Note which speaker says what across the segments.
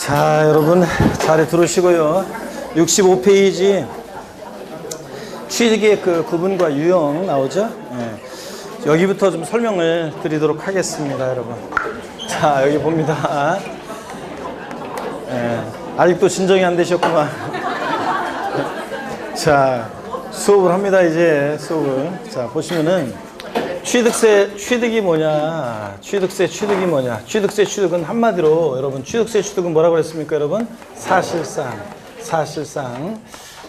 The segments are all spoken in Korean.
Speaker 1: 자, 여러분 자리 들어오시고요. 65페이지 취득의 그 구분과 유형 나오죠? 네. 여기부터 좀 설명을 드리도록 하겠습니다, 여러분. 자, 여기 봅니다. 네. 아직도 진정이 안 되셨구만. 자, 수업을 합니다, 이제 수업을. 자, 보시면은 취득이 뭐냐? 취득세 취득이 뭐냐? 취득세 취득은 한마디로 여러분 취득세 취득은 뭐라고 그랬습니까, 여러분? 사실상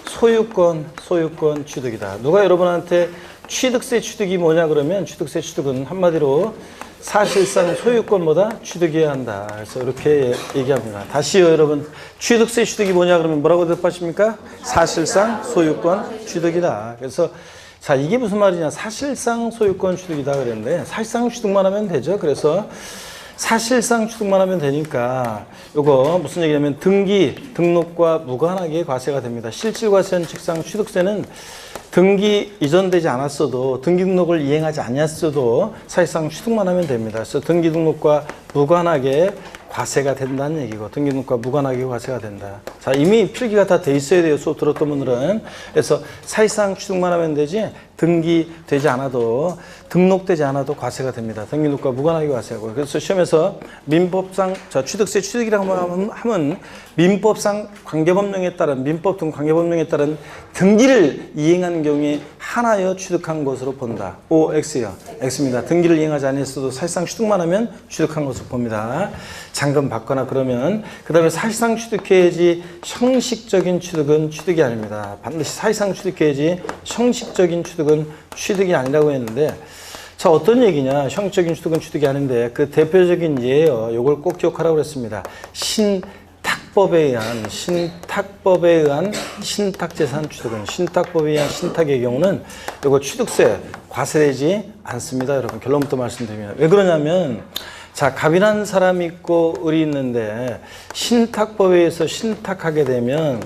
Speaker 1: 소유권 취득이다. 누가 여러분한테 취득세 취득이 뭐냐 그러면 취득세 취득은 한마디로 사실상 소유권보다 취득해야 한다. 그래서 이렇게 얘기합니다. 다시요, 여러분. 취득세 취득이 뭐냐 그러면 뭐라고 대답하십니까? 사실상 소유권 취득이다. 그래서 자, 이게 무슨 말이냐? 사실상 소유권 취득이다 그랬는데 사실상 취득만 하면 되죠. 그래서 사실상 취득만 하면 되니까 요거 무슨 얘기냐면 등록과 무관하게 과세가 됩니다. 실질과세는 직상 취득세는 등기 이전되지 않았어도 등기 등록을 이행하지 않았어도 사실상 취득만 하면 됩니다. 그래서 등기 등록과 무관하게 과세가 된다는 얘기고 등기 등록과 무관하게 과세가 된다. 자, 이미 필기가 다 돼 있어야 돼요. 수업 들었던 분들은. 그래서 사실상 취득만 하면 되지 등기되지 않아도 등록되지 않아도 과세가 됩니다. 등기 등록과 무관하게 과세하고. 그래서 시험에서 민법상 취득세 취득이라고 하면 민법상 관계법령에 따른 민법 등 관계법령에 따른 등기를 이행한 경우에 하나여 취득한 것으로 본다. O, X요. X입니다. 등기를 이행하지 않았어도 사실상 취득만 하면 취득한 것으로 봅니다. 잠금 받거나 그러면 그 다음에 사실상 취득해야지 형식적인 취득은 취득이 아닙니다. 반드시 사실상 취득해야지 형식적인 취득은 취득이 아니라고 했는데 자, 어떤 얘기냐? 형식적인 취득은 취득이 아닌데 그 대표적인 예요. 요걸 꼭 기억하라고 그랬습니다. 신탁법에 의한 신탁재산 취득은 신탁법에 의한 신탁의 경우는 요거 취득세 과세되지 않습니다. 여러분 결론부터 말씀드리면 왜 그러냐면 자, 갑이라는 사람이 있고 을이 있는데 신탁법에 의해서 신탁하게 되면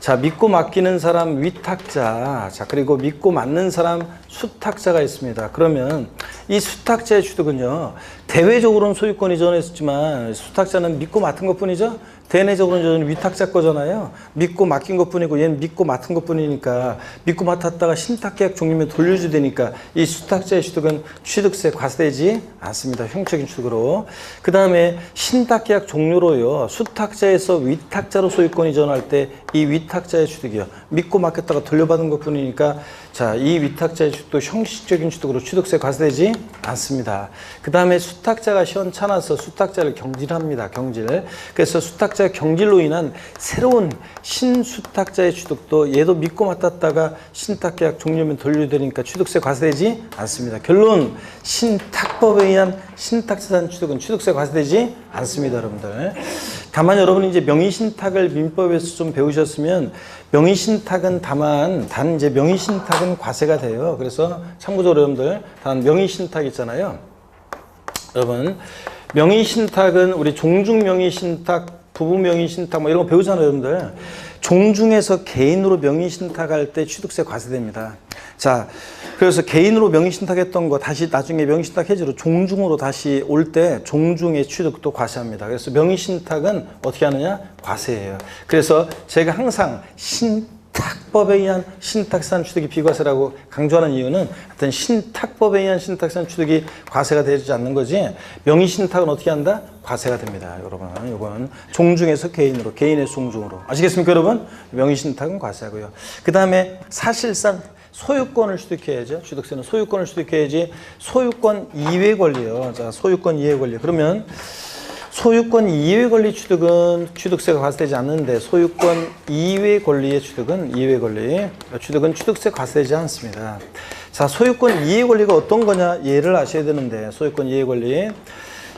Speaker 1: 자, 믿고 맡기는 사람 위탁자, 자, 그리고 믿고 맡는 사람 수탁자가 있습니다. 그러면 이 수탁자의 취득은요, 대외적으로는 소유권 이전했지만 수탁자는 믿고 맡은 것 뿐이죠? 대내적으로는 위탁자 거잖아요. 믿고 맡긴 것 뿐이고 얘는 믿고 맡은 것 뿐이니까 믿고 맡았다가 신탁계약 종료면 돌려줘야 되니까 이 수탁자의 취득은 취득세 과세되지 않습니다. 형식적인 취득으로. 그 다음에 신탁계약 종료로요. 수탁자에서 위탁자로 소유권 이전할 때 이 위탁자의 취득이요. 믿고 맡겼다가 돌려받은 것 뿐이니까 자, 이 위탁자의 취득도 형식적인 취득으로 취득세 과세되지 않습니다. 그 다음에 수탁자가 시원찮아서 수탁자를 경질합니다. 경질. 그래서 수탁자 경질로 인한 새로운 신수탁자의 취득도 얘도 믿고 맡았다가 신탁계약 종료면 돌려야 되니까 취득세 과세되지 않습니다. 결론 신탁법에 의한 신탁재산 취득은 취득세 과세되지 않습니다, 여러분들. 다만 여러분이 이제 명의신탁을 민법에서 좀 배우셨으면 명의신탁은 단 이제 명의신탁은 과세가 돼요. 그래서 참고적으로 여러분들 단 명의신탁 있잖아요. 여러분 명의신탁은 우리 종중명의신탁, 부부명의신탁 뭐 이런 거 배우잖아요, 여러분들. 종중에서 개인으로 명의신탁할 때 취득세 과세됩니다. 자, 그래서 개인으로 명의신탁했던 거 다시 나중에 명의신탁 해지로 종중으로 다시 올 때 종중의 취득도 과세합니다. 그래서 명의신탁은 어떻게 하느냐? 과세예요. 그래서 제가 항상 신탁법에 의한 신탁재산 취득이 비과세라고 강조하는 이유는 하여튼 신탁법에 의한 신탁재산 취득이 과세가 되지 않는 거지 명의신탁은 어떻게 한다? 과세가 됩니다. 여러분, 이건 종중에서 개인으로, 개인에서 종중으로. 아시겠습니까, 여러분? 명의신탁은 과세하고요. 그 다음에 사실상 소유권을 취득해야죠. 취득세는 소유권을 취득해야지 소유권 이외 권리요. 자, 소유권 이외 권리. 그러면 소유권 이외 권리 취득은 취득세가 과세되지 않는데 소유권 이외 권리의 취득은 취득세 과세되지 않습니다. 자, 소유권 이외 권리가 어떤 거냐? 예를 아셔야 되는데 소유권 이외 권리.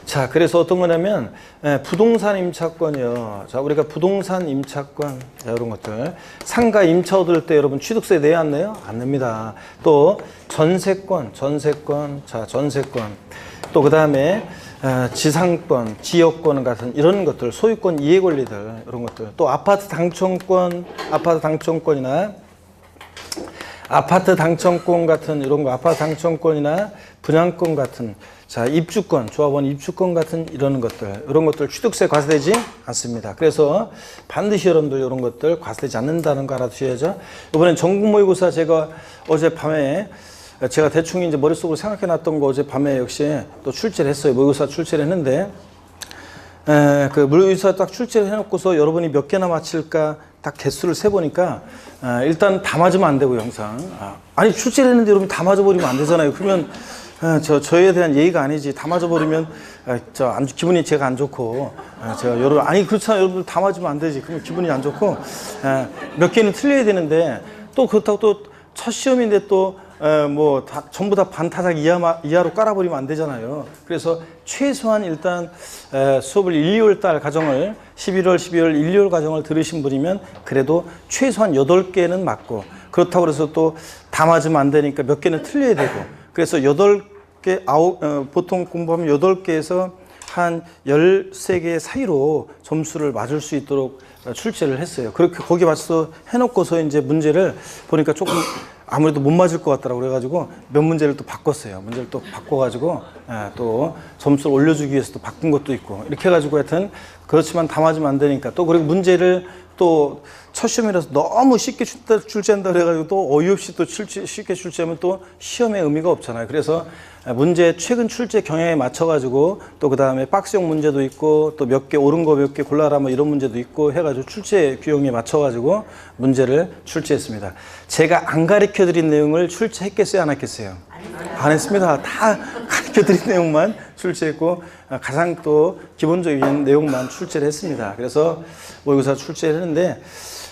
Speaker 1: 자, 그래서 어떤 거냐면 부동산 임차권이요. 자, 우리가 부동산 임차권 이런 것들 상가 임차 얻을 때 여러분 취득세 내야 안 내요? 안 냅니다. 또 전세권. 자, 전세권. 또 그 다음에 지상권, 지역권 같은 이런 것들, 소유권 이해 권리들 이런 것들. 또 아파트 당첨권이나 아파트 당첨권 같은 이런 거, 아파트 당첨권이나 분양권 같은, 자, 입주권, 조합원 입주권 같은 이런 것들 취득세 과세되지 않습니다. 그래서 반드시 여러분들 이런 것들 과세되지 않는다는 거 알아두셔야죠. 이번엔 전국 모의고사 제가 어젯밤에 제가 대충 이제 머릿속으로 생각해 놨던 거 어젯밤에 역시 또 출제를 했어요. 모의고사 출제를 했는데, 그 모의고사 딱 출제를 해놓고서 여러분이 몇 개나 맞힐까 딱 개수를 세보니까, 일단 다 맞으면 안 되고요, 항상. 아니, 출제를 했는데 여러분이 다 맞아버리면 안 되잖아요. 그러면, 저에 대한 예의가 아니지. 다 맞아버리면, 기분이 제가 안 좋고, 아니, 그렇잖아요. 여러분 다 맞으면 안 되지. 그러면 기분이 안 좋고, 몇 개는 틀려야 되는데, 또 그렇다고 또 첫 시험인데 또, 전부 다 반타작 이하로 깔아버리면 안 되잖아요. 그래서 최소한 일단 수업을 1, 2월 달 가정을 11월, 12월, 1, 2월 가정을 들으신 분이면 그래도 최소한 8개는 맞고, 그렇다고 해서 또 다 맞으면 안 되니까 몇 개는 틀려야 되고, 그래서 8개, 보통 공부하면 8개에서 한 13개 사이로 점수를 맞을 수 있도록 출제를 했어요. 그렇게 거기에 맞춰서 해놓고서 이제 문제를 보니까 조금 아무래도 못 맞을 것 같더라고. 그래가지고 몇 문제를 또 바꿨어요. 문제를 또 바꿔가지고 또 점수를 올려주기 위해서 또 바꾼 것도 있고, 이렇게 해가지고 하여튼 그렇지만 다 맞으면 안 되니까, 또 그리고 문제를 또 첫 시험이라서 너무 쉽게 출제한다 그래가지고 또 어이없이 또 쉽게 출제하면 또 시험의 의미가 없잖아요. 그래서 문제 최근 출제 경향에 맞춰가지고 또 그 다음에 박스형 문제도 있고 또 몇 개 옳은 거 몇 개 골라라 뭐 이런 문제도 있고 해가지고 출제 규형에 맞춰가지고 문제를 출제했습니다. 제가 안 가르쳐 드린 내용을 출제했겠어요, 안 했겠어요? 안 했습니다. 다 가르쳐 드린 내용만 출제했고 가장 또 기본적인 내용만 출제를 했습니다. 그래서 모의고사 출제를 했는데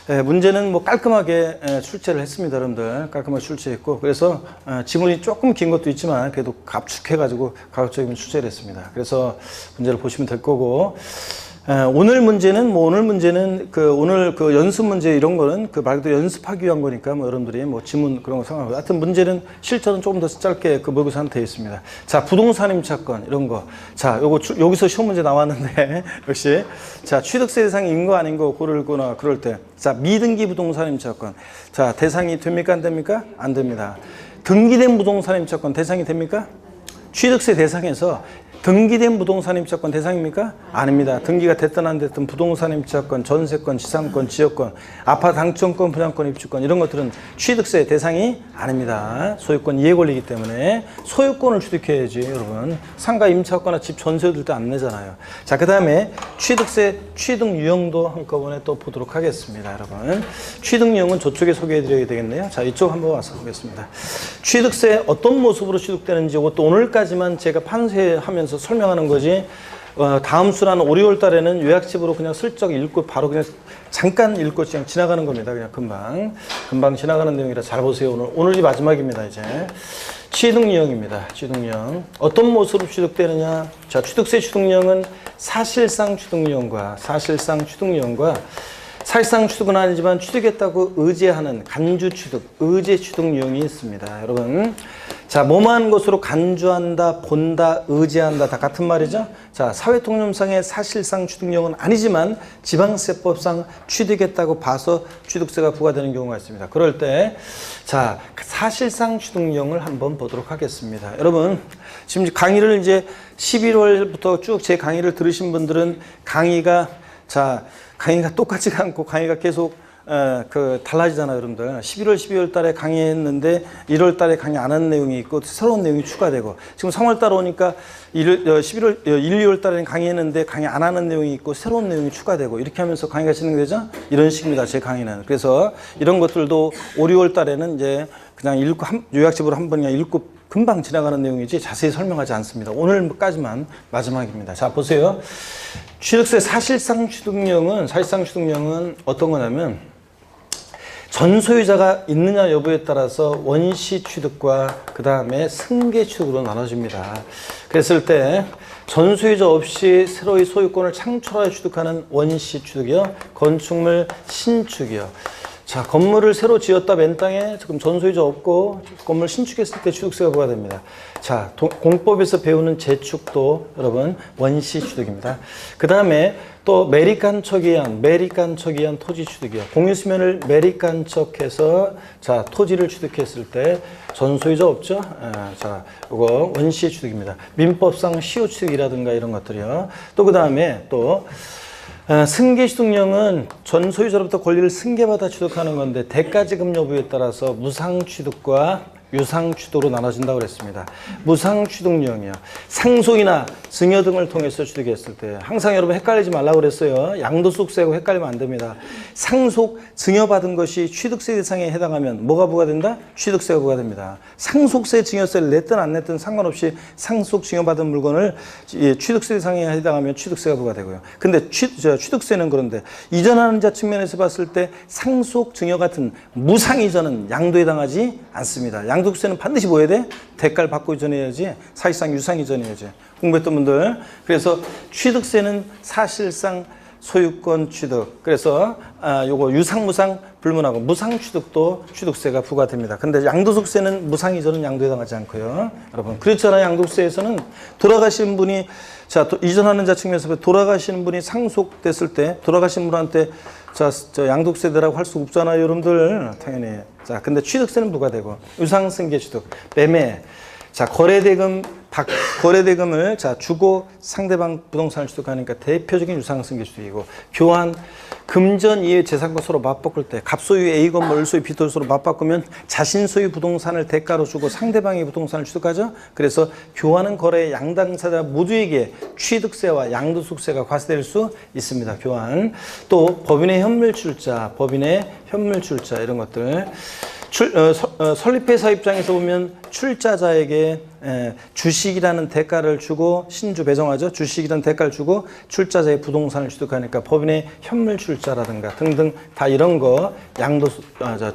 Speaker 1: 문제는 뭐 깔끔하게 출제를 했습니다. 여러분들 깔끔하게 출제했고, 그래서 지문이 조금 긴 것도 있지만 그래도 압축해가지고 가급적이면 출제를 했습니다. 그래서 문제를 보시면 될 거고, 오늘 문제는 오늘 그 연습 문제 이런 거는 그 말 그대로 연습하기 위한 거니까 뭐 여러분들이 뭐 지문 그런 거 상관없고, 하여튼 문제는 실전은 조금 더 짧게 그 모의고사는 되어 있습니다. 자, 부동산 임차권 이런 거. 자, 여기서 시험 문제 나왔는데 역시 자, 취득세 대상인 거 아닌 거 고르거나 그럴 때, 자, 미등기 부동산 임차권. 자, 대상이 됩니까 안 됩니까? 안 됩니다. 등기된 부동산 임차권 대상이 됩니까? 취득세 대상에서 등기된 부동산 임차권 대상입니까? 아닙니다. 등기가 됐든 안 됐든 부동산 임차권, 전세권, 지상권, 지역권, 아파트 당첨권, 분양권, 입주권 이런 것들은 취득세 대상이 아닙니다. 소유권 이해 권리이기 때문에 소유권을 취득해야지 여러분. 상가 임차권이나 집 전세 들 때 안 내잖아요. 자, 그 다음에 취득세 취득 유형도 한꺼번에 또 보도록 하겠습니다. 여러분, 취득 유형은 저쪽에 소개해 드려야 되겠네요. 자, 이쪽 한번 와서 보겠습니다. 취득세 어떤 모습으로 취득되는지 이것도 오늘까지만 제가 판세하면서 설명하는 거지, 다음 수라는 5, 6월 달에는 요약집으로 그냥 슬쩍 읽고 바로 그냥 잠깐 읽고 그냥 지나가는 겁니다. 그냥 금방 지나가는 내용이라 잘 보세요. 오늘이 마지막입니다. 이제 취득 유형입니다. 취득 유형 어떤 모습으로 취득되느냐? 자, 취득세 취득 유형은 사실상 취득 유형과 사실상 취득은 아니지만 취득했다고 의제하는 간주 취득, 의제 취득 유형이 있습니다. 여러분, 자, 뭐만 것으로 간주한다, 본다, 의제한다 다 같은 말이죠. 자, 사회통념상의 사실상 취득 유형은 아니지만 지방세법상 취득했다고 봐서 취득세가 부과되는 경우가 있습니다. 그럴 때, 자, 사실상 취득 유형을 한번 보도록 하겠습니다. 여러분, 지금 강의를 이제 11월부터 쭉 제 강의를 들으신 분들은 강의가 똑같지가 않고 강의가 계속 달라지잖아요, 여러분들. 11월, 12월 달에 강의했는데 1월 달에 강의 안 한 내용이 있고 새로운 내용이 추가되고, 지금 3월 달 오니까 1, 2월 달에는 강의했는데 강의 안 하는 내용이 있고 새로운 내용이 추가되고, 이렇게 하면서 강의가 진행되죠? 이런 식입니다, 제 강의는. 그래서 이런 것들도 5, 6월 달에는 이제 그냥 읽고 요약집으로 한번 그냥 읽고 금방 지나가는 내용이지 자세히 설명하지 않습니다. 오늘까지만 마지막입니다. 자, 보세요. 취득세 사실상 취득령은 어떤 거냐면, 전 소유자가 있느냐 여부에 따라서 원시 취득과 그 다음에 승계 취득으로 나눠집니다. 그랬을 때 전 소유자 없이 새로이 소유권을 창출하여 취득하는 원시 취득이요, 건축물 신축이요. 자, 건물을 새로 지었다 맨 땅에 지금 전소유자 없고 건물 신축했을 때 취득세가 부과됩니다. 자, 공법에서 배우는 재축도 여러분 원시 취득입니다. 그 다음에 또 매립간척에 의한 토지 취득이요. 공유수면을 매립간척해서 자, 토지를 취득했을 때 전소유자 없죠? 자, 이거 원시 취득입니다. 민법상 시효 취득이라든가 이런 것들이요. 또 그 다음에 또 승계취득령은 전 소유자로부터 권리를 승계받아 취득하는 건데 대가지급 여부에 따라서 무상취득과 유상취득으로 나눠진다고 그랬습니다. 무상취득령이요. 상속이나 증여 등을 통해서 취득했을 때 항상 여러분 헷갈리지 말라고 그랬어요. 양도소득세하고 헷갈리면 안 됩니다. 상속, 증여받은 것이 취득세 대상에 해당하면 뭐가 부과된다? 취득세가 부과됩니다. 상속세, 증여세를 냈든 안 냈든 상관없이 상속, 증여받은 물건을 취득세 대상에 해당하면 취득세가 부과되고요. 근데 취득세는 그런데 이전하는 자 측면에서 봤을 때 상속, 증여 같은 무상이전은 양도에 해당하지 않습니다. 양도세는 반드시 뭐 해야 돼? 대가를 받고 이전해야지. 사실상 유상 이전해야지. 공부했던 분들. 그래서 취득세는 사실상 소유권 취득. 그래서 요거 유상, 무상 불문하고 무상 취득도 취득세가 부과됩니다. 근데 양도소득세는 무상 이전은 양도에 해당하지 않고요. 여러분 그렇잖아요. 양도세에서는 돌아가신 분이 자 이전하는 자 측면에서 돌아가시는 분이 상속됐을 때 돌아가신 분한테 자, 저 양도세대라고 할 수 없잖아요, 여러분들. 당연히. 자, 근데 취득세는 부과되고, 유상승계 취득, 매매. 자, 거래대금을 자, 주고 상대방 부동산을 취득하니까 대표적인 유상승계 취득이고, 교환, 금전 이외 재산과 서로 맞바꿀 때, 갑소유 A 건물, 을소유 B 토지 서로 맞바꾸면 자신 소유 부동산을 대가로 주고 상대방의 부동산을 취득하죠. 그래서 교환은 거래의 양당사자 모두에게 취득세와 양도소득세가 과세될 수 있습니다. 교환. 또 법인의 현물출자 이런 것들. 설립회사 입장에서 보면 출자자에게 주식이라는 대가를 주고 신주 배정하죠. 주식이라는 대가를 주고 출자자의 부동산을 취득하니까 법인의 현물출자라든가 등등 다 이런 거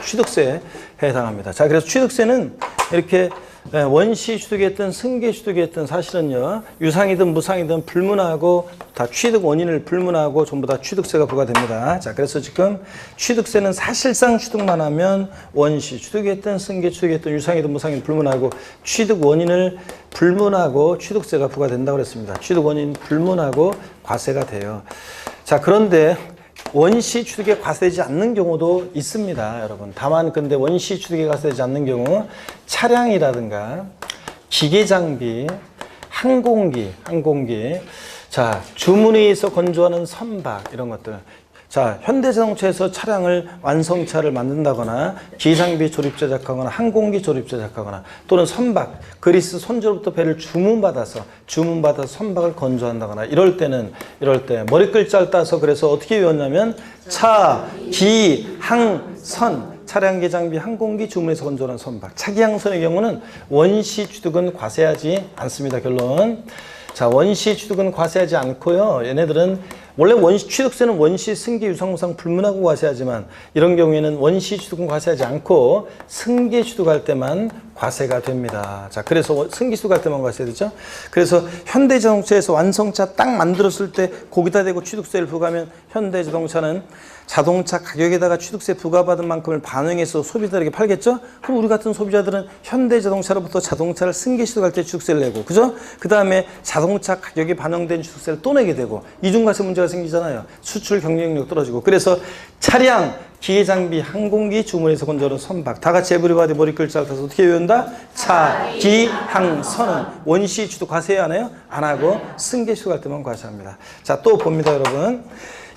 Speaker 1: 취득세에 해당합니다. 자, 그래서 취득세는 이렇게 원시 취득이든 승계 취득이든 사실은요 유상이든 무상이든 불문하고 다 취득 원인을 불문하고 전부 다 취득세가 부과됩니다. 자, 그래서 지금 취득세는 사실상 취득만 하면 원시 취득이든 승계 취득이든 유상이든 무상이든 불문하고 취득 원인을 불문하고 취득세가 부과된다고 그랬습니다. 취득 원인 불문하고 과세가 돼요. 자, 그런데 원시 취득에 과세되지 않는 경우도 있습니다, 여러분. 다만 근데 원시 취득에 과세되지 않는 경우 차량이라든가 기계 장비, 항공기, 자, 주문에 의해서 건조하는 선박 이런 것들. 자, 현대자동차에서 차량을 완성차를 만든다거나 기장비 조립 제작하거나 항공기 조립 제작하거나 또는 선박, 그리스 선조로부터 배를 주문받아서 선박을 건조한다거나 이럴 때 머리글자를 따서 그래서 어떻게 외웠냐면 차, 기, 항, 선 차량 개장비 항공기 주문해서 건조하는 선박. 차기항선의 경우는 원시 취득은 과세하지 않습니다. 결론. 자, 원시 취득은 과세하지 않고요. 얘네들은 원래 원시 취득세는 원시 승계 유상무상 불문하고 과세하지만 이런 경우에는 원시 취득은 과세하지 않고 승계 취득할 때만 과세가 됩니다. 자, 그래서 승계 취득할 때만 과세되죠. 그래서 현대자동차에서 완성차 딱 만들었을 때 거기다 대고 취득세를 부과하면 현대자동차는 자동차 가격에다가 취득세 부과받은 만큼을 반영해서 소비자들에게 팔겠죠? 그럼 우리 같은 소비자들은 현대자동차로부터 자동차를 승계 취득할 때 취득세를 내고, 그죠? 그 다음에 자동차 가격에 반영된 취득세를 또 내게 되고, 이중과세 문제가 생기잖아요. 수출 경쟁력 떨어지고. 그래서 차량, 기계장비, 항공기, 주문해서 건조하는 선박 다 같이 에브리바디 머리글자를 따서 어떻게 외운다? 차, 기, 항, 선은 원시 취득 과세해야 하나요? 안 하고 승계 취득할 때만 과세합니다. 자, 또 봅니다, 여러분.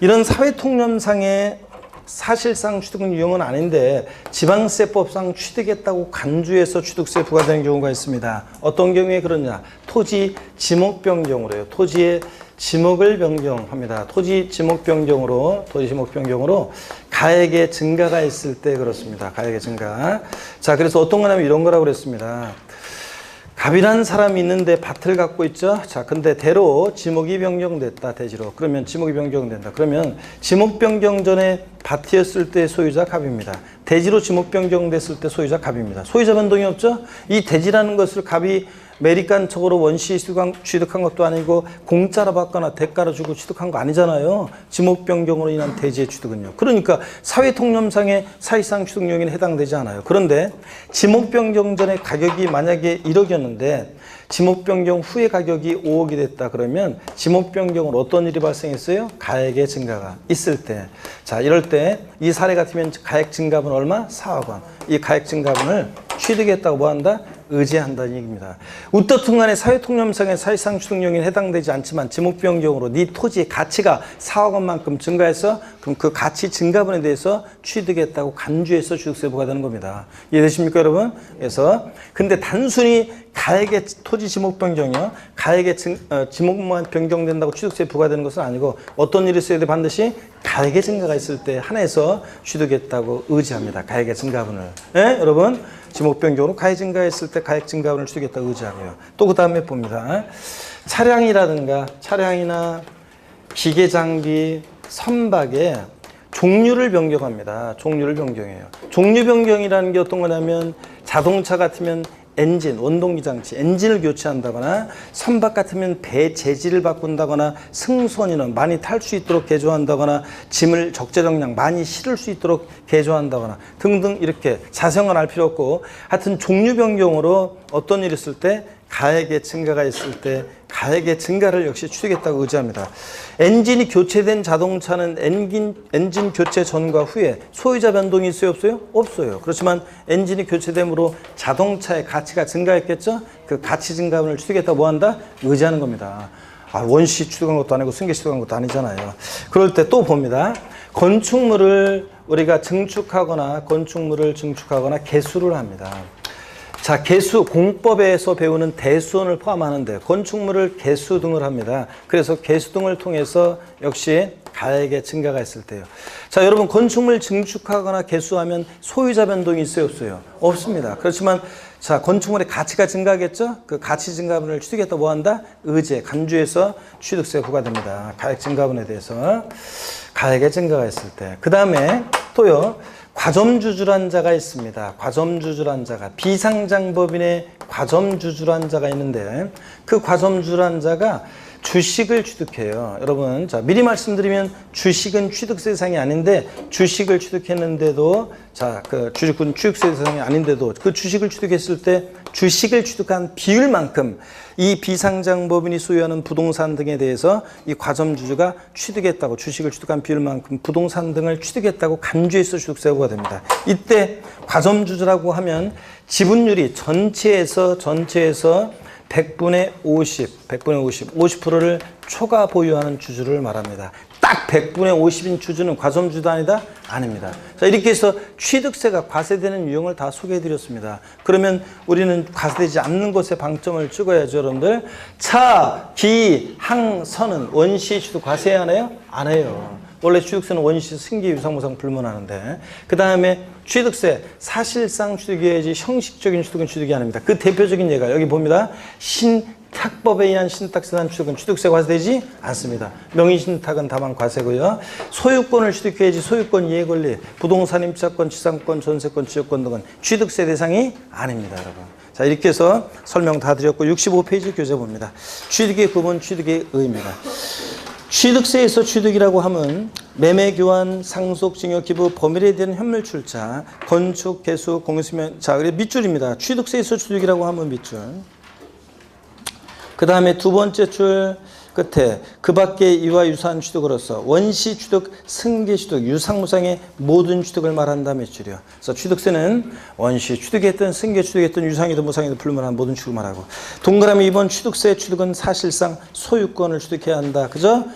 Speaker 1: 이런 사회통념상의 사실상 취득은 유형은 아닌데 지방세법상 취득했다고 간주해서 취득세 부과되는 경우가 있습니다. 어떤 경우에 그러냐? 토지 지목 변경으로요. 토지의 지목을 변경합니다. 토지 지목 변경으로 가액의 증가가 있을 때 그렇습니다. 가액의 증가. 자, 그래서 어떤 거냐면 이런 거라고 그랬습니다. 갑이라는 사람이 있는데 밭을 갖고 있죠. 자, 근데 대로 지목이 변경됐다, 대지로. 그러면 지목이 변경된다. 그러면 지목 변경 전에 밭이었을 때 소유자 갑입니다. 대지로 지목 변경됐을 때 소유자 갑입니다. 소유자 변동이 없죠? 이 대지라는 것을 갑이 매립간척으로 원시 취득한 것도 아니고 공짜로 받거나 대가로 주고 취득한 거 아니잖아요. 지목변경으로 인한 대지의 취득은요. 그러니까 사회통념상의 사실상 취득용인에 해당되지 않아요. 그런데 지목변경 전에 가격이 만약에 1억이었는데 지목변경 후에 가격이 5억이 됐다 그러면 지목변경으로 어떤 일이 발생했어요? 가액의 증가가 있을 때. 자, 이럴 때 이 사례 같으면 가액 증가분 얼마? 4억 원. 이 가액 증가분을 취득했다고 뭐 한다? 의지한다는 얘기입니다. 어떻든 간에 사회통념상의 사실상 취득용인에 해당되지 않지만 지목변경으로 네 토지의 가치가 4억 원만큼 증가해서 그럼 그 가치 증가분에 대해서 취득했다고 간주해서 취득세 부과되는 겁니다. 이해되십니까, 여러분? 그래서 근데 단순히 가액의 토지 지목 변경이요. 가액의 지목만 변경된다고 취득세 부과되는 것은 아니고 어떤 일이 있어야 돼? 반드시 가액의 증가가 있을 때 한해서 취득했다고 의지합니다. 가액의 증가분을. 네? 여러분? 지목 변경으로 가액 증가했을 때 가액 증가분을 취득했다고 의지하고요. 또 그 다음에 봅니다. 차량이나 기계 장비, 선박의 종류를 변경합니다. 종류를 변경해요. 종류 변경이라는 게 어떤 거냐면 자동차 같으면 엔진, 원동기 장치, 엔진을 교체한다거나 선박 같으면 배 재질을 바꾼다거나 승선인은 많이 탈 수 있도록 개조한다거나 짐을 적재적량 많이 실을 수 있도록 개조한다거나 등등 이렇게 자세한 알 필요 없고 하여튼 종류 변경으로 어떤 일이 있을 때 가액의 증가가 있을 때 가액의 증가를 역시 취득했다고 의지합니다. 엔진이 교체된 자동차는 엔진 교체 전과 후에 소유자 변동이 있어요? 없어요? 없어요. 그렇지만 엔진이 교체됨으로 자동차의 가치가 증가했겠죠? 그 가치 증가분을 취득했다고 뭐 한다? 의지하는 겁니다. 원시 취득한 것도 아니고 승계 취득한 것도 아니잖아요. 그럴 때 또 봅니다. 건축물을 우리가 증축하거나 개수를 합니다. 자, 개수, 공법에서 배우는 대수원을 포함하는데 건축물을 개수 등을 합니다. 그래서 개수 등을 통해서 역시 가액의 증가가 있을 때요. 자, 여러분 건축물 증축하거나 개수하면 소유자 변동이 있어요? 없어요? 없습니다. 그렇지만 자, 건축물의 가치가 증가하겠죠? 그 가치 증가분을 취득했다 뭐 한다? 의제, 간주해서 취득세 부과됩니다. 가액 증가분에 대해서 가액의 증가가 있을 때. 그 다음에 또요. 과점주주란 자가 있습니다. 과점주주란 자가 비상장법인의 과점주주란 자가 있는데 그 과점주주란 자가 주식을 취득해요. 여러분, 자, 미리 말씀드리면 주식은 취득세 대상이 아닌데 주식을 취득했는데도 자, 그 주식은 취득세 대상이 아닌데도 그 주식을 취득했을 때 주식을 취득한 비율만큼 이 비상장법인이 소유하는 부동산 등에 대해서 이 과점주주가 취득했다고 주식을 취득한 비율만큼 부동산 등을 취득했다고 간주해서 취득세가 됩니다. 이때 과점주주라고 하면 지분율이 전체에서 100분의 50%를 초과 보유하는 주주를 말합니다. 딱 100분의 50인 주주는 과점주주도 아니다? 아닙니다. 자, 이렇게 해서 취득세가 과세되는 유형을 다 소개해드렸습니다. 그러면 우리는 과세되지 않는 것에 방점을 찍어야죠, 여러분들. 차, 기, 항, 선은 원시 취득 과세해야 하나요? 안 해요. 원래 취득세는 원시, 승계, 유상무상 불문하는데 그 다음에 취득세, 사실상 취득이어야지 형식적인 취득은 취득이 아닙니다. 그 대표적인 예가 여기 봅니다. 신탁법에 의한 신탁세단 취득은 취득세 과세되지 않습니다. 명의신탁은 다만 과세고요. 소유권을 취득해야지 소유권 이해권리, 부동산 임차권, 지상권, 전세권, 지역권 등은 취득세 대상이 아닙니다, 여러분. 자, 이렇게 해서 설명 다 드렸고 65페이지 교재 봅니다. 취득의 구분, 취득의 의의입니다. 취득세에서 취득이라고 하면 매매, 교환, 상속, 증여, 기부, 범일에 대한 현물 출자, 건축, 개수, 공유수면. 자, 그래 밑줄입니다. 취득세에서 취득이라고 하면 밑줄. 그 다음에 두 번째 줄 끝에 그 밖의 이와 유사한 취득으로서 원시 취득, 승계 취득, 유상무상의 모든 취득을 말한다 밑줄이요. 그래서 취득세는 원시 취득했든 승계 취득했든 유상이든 무상이든 불문한 모든 취득을 말하고 동그라미 2번 취득세 취득은 사실상 소유권을 취득해야 한다. 그죠?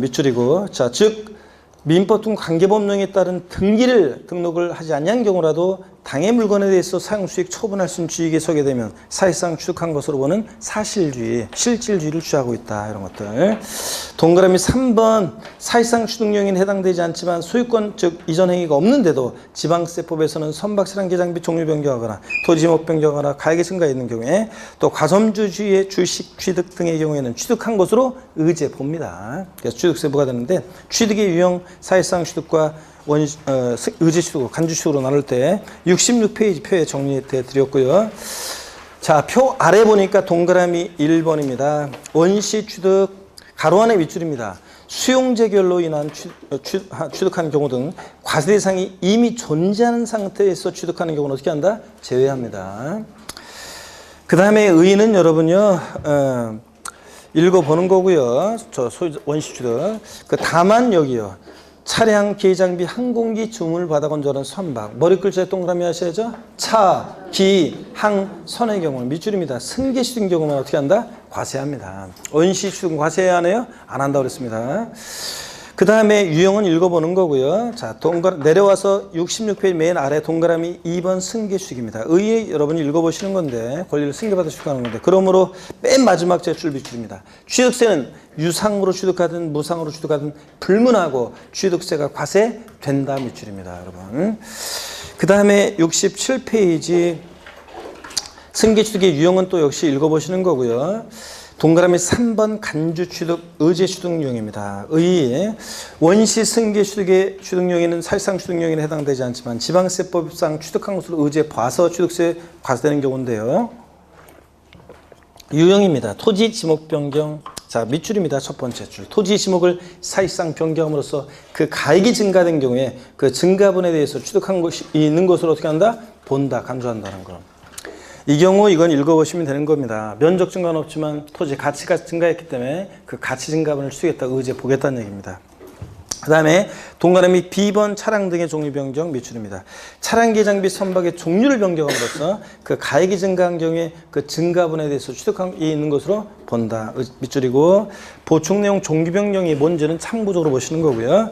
Speaker 1: 밑줄이고 자, 즉 민법 등 관계법령에 따른 등록을 하지 아니한 경우라도 당의 물건에 대해서 사용수익 처분할 수 있는 주익에 서게 되면 사실상 취득한 것으로 보는 사실주의, 실질주의를 취하고 있다. 이런 것들. 동그라미 3번 사실상 취득용인에 해당되지 않지만 소유권 즉 이전 행위가 없는데도 지방세법에서는 선박세랑 계장비 종류 변경하거나 토지목 변경하거나 가액의 증가가 있는 경우에 또 과점주주의 주식 취득 등의 경우에는 취득한 것으로 의제 봅니다. 그래서 취득세 부과되는데 취득의 유형 사실상 취득과 의제 취득으로 간주 취득으로 나눌 때 66페이지 표에 정리해 드렸고요. 자, 표 아래 보니까 동그라미 1번입니다. 원시 취득 가로 안의 윗줄입니다. 수용재결로 인한 취득하는 경우 등 과세 대상이 이미 존재하는 상태에서 취득하는 경우는 어떻게 한다? 제외합니다. 그 다음에 의의는 여러분요, 읽어보는 거고요. 저 원시 취득. 다만 여기요. 차량, 기장비, 항공기 주문을 받아 건조하는 선박. 머리 글자에 동그라미 하셔야죠. 차, 기, 항, 선의 경우는 밑줄입니다. 승계 취득 경우는 어떻게 한다? 과세합니다. 원시 취득은 과세해야 하네요? 안 한다고 그랬습니다. 그 다음에 유형은 읽어보는 거고요. 자, 내려와서 66페이지 맨 아래 동그라미 2번 승계 취득입니다. 의의 여러분이 읽어보시는 건데 권리를 승계받아 취득하는 건데 그러므로 맨 마지막 제출 밑줄입니다. 취득세는 유상으로 취득하든 무상으로 취득하든 불문하고 취득세가 과세된다 밑줄입니다. 여러분. 그 다음에 67페이지 승계 취득의 유형은 또 역시 읽어보시는 거고요. 동그라미 3번 간주 취득, 의제 취득 유형입니다. 의 원시 승계 취득의 취득용에는 사실상 취득용에는 해당되지 않지만 지방세법상 취득한 것으로 의제 봐서 취득세 과세되는 경우인데요. 유형입니다. 토지 지목 변경. 자, 밑줄입니다. 첫 번째 줄. 토지 지목을 사실상 변경함으로써 그 가액이 증가된 경우에 그 증가분에 대해서 취득한 것이 있는 것으로 어떻게 한다? 본다, 간주한다는 거. 이 경우 이건 읽어보시면 되는 겁니다. 면적 증가는 없지만 토지 가치가 증가했기 때문에 그 가치 증가분을 취득했다, 의제 보겠다는 얘기입니다. 그 다음에 동그라미 B번 차량 등의 종류 변경 밑줄입니다. 차량 기장비 선박의 종류를 변경함으로써 그 가액이 증가한 경우에 그 증가분에 대해서 취득이 있는 것으로 본다. 밑줄이고 보충 내용 종류 변경이 뭔지는 참고적으로 보시는 거고요.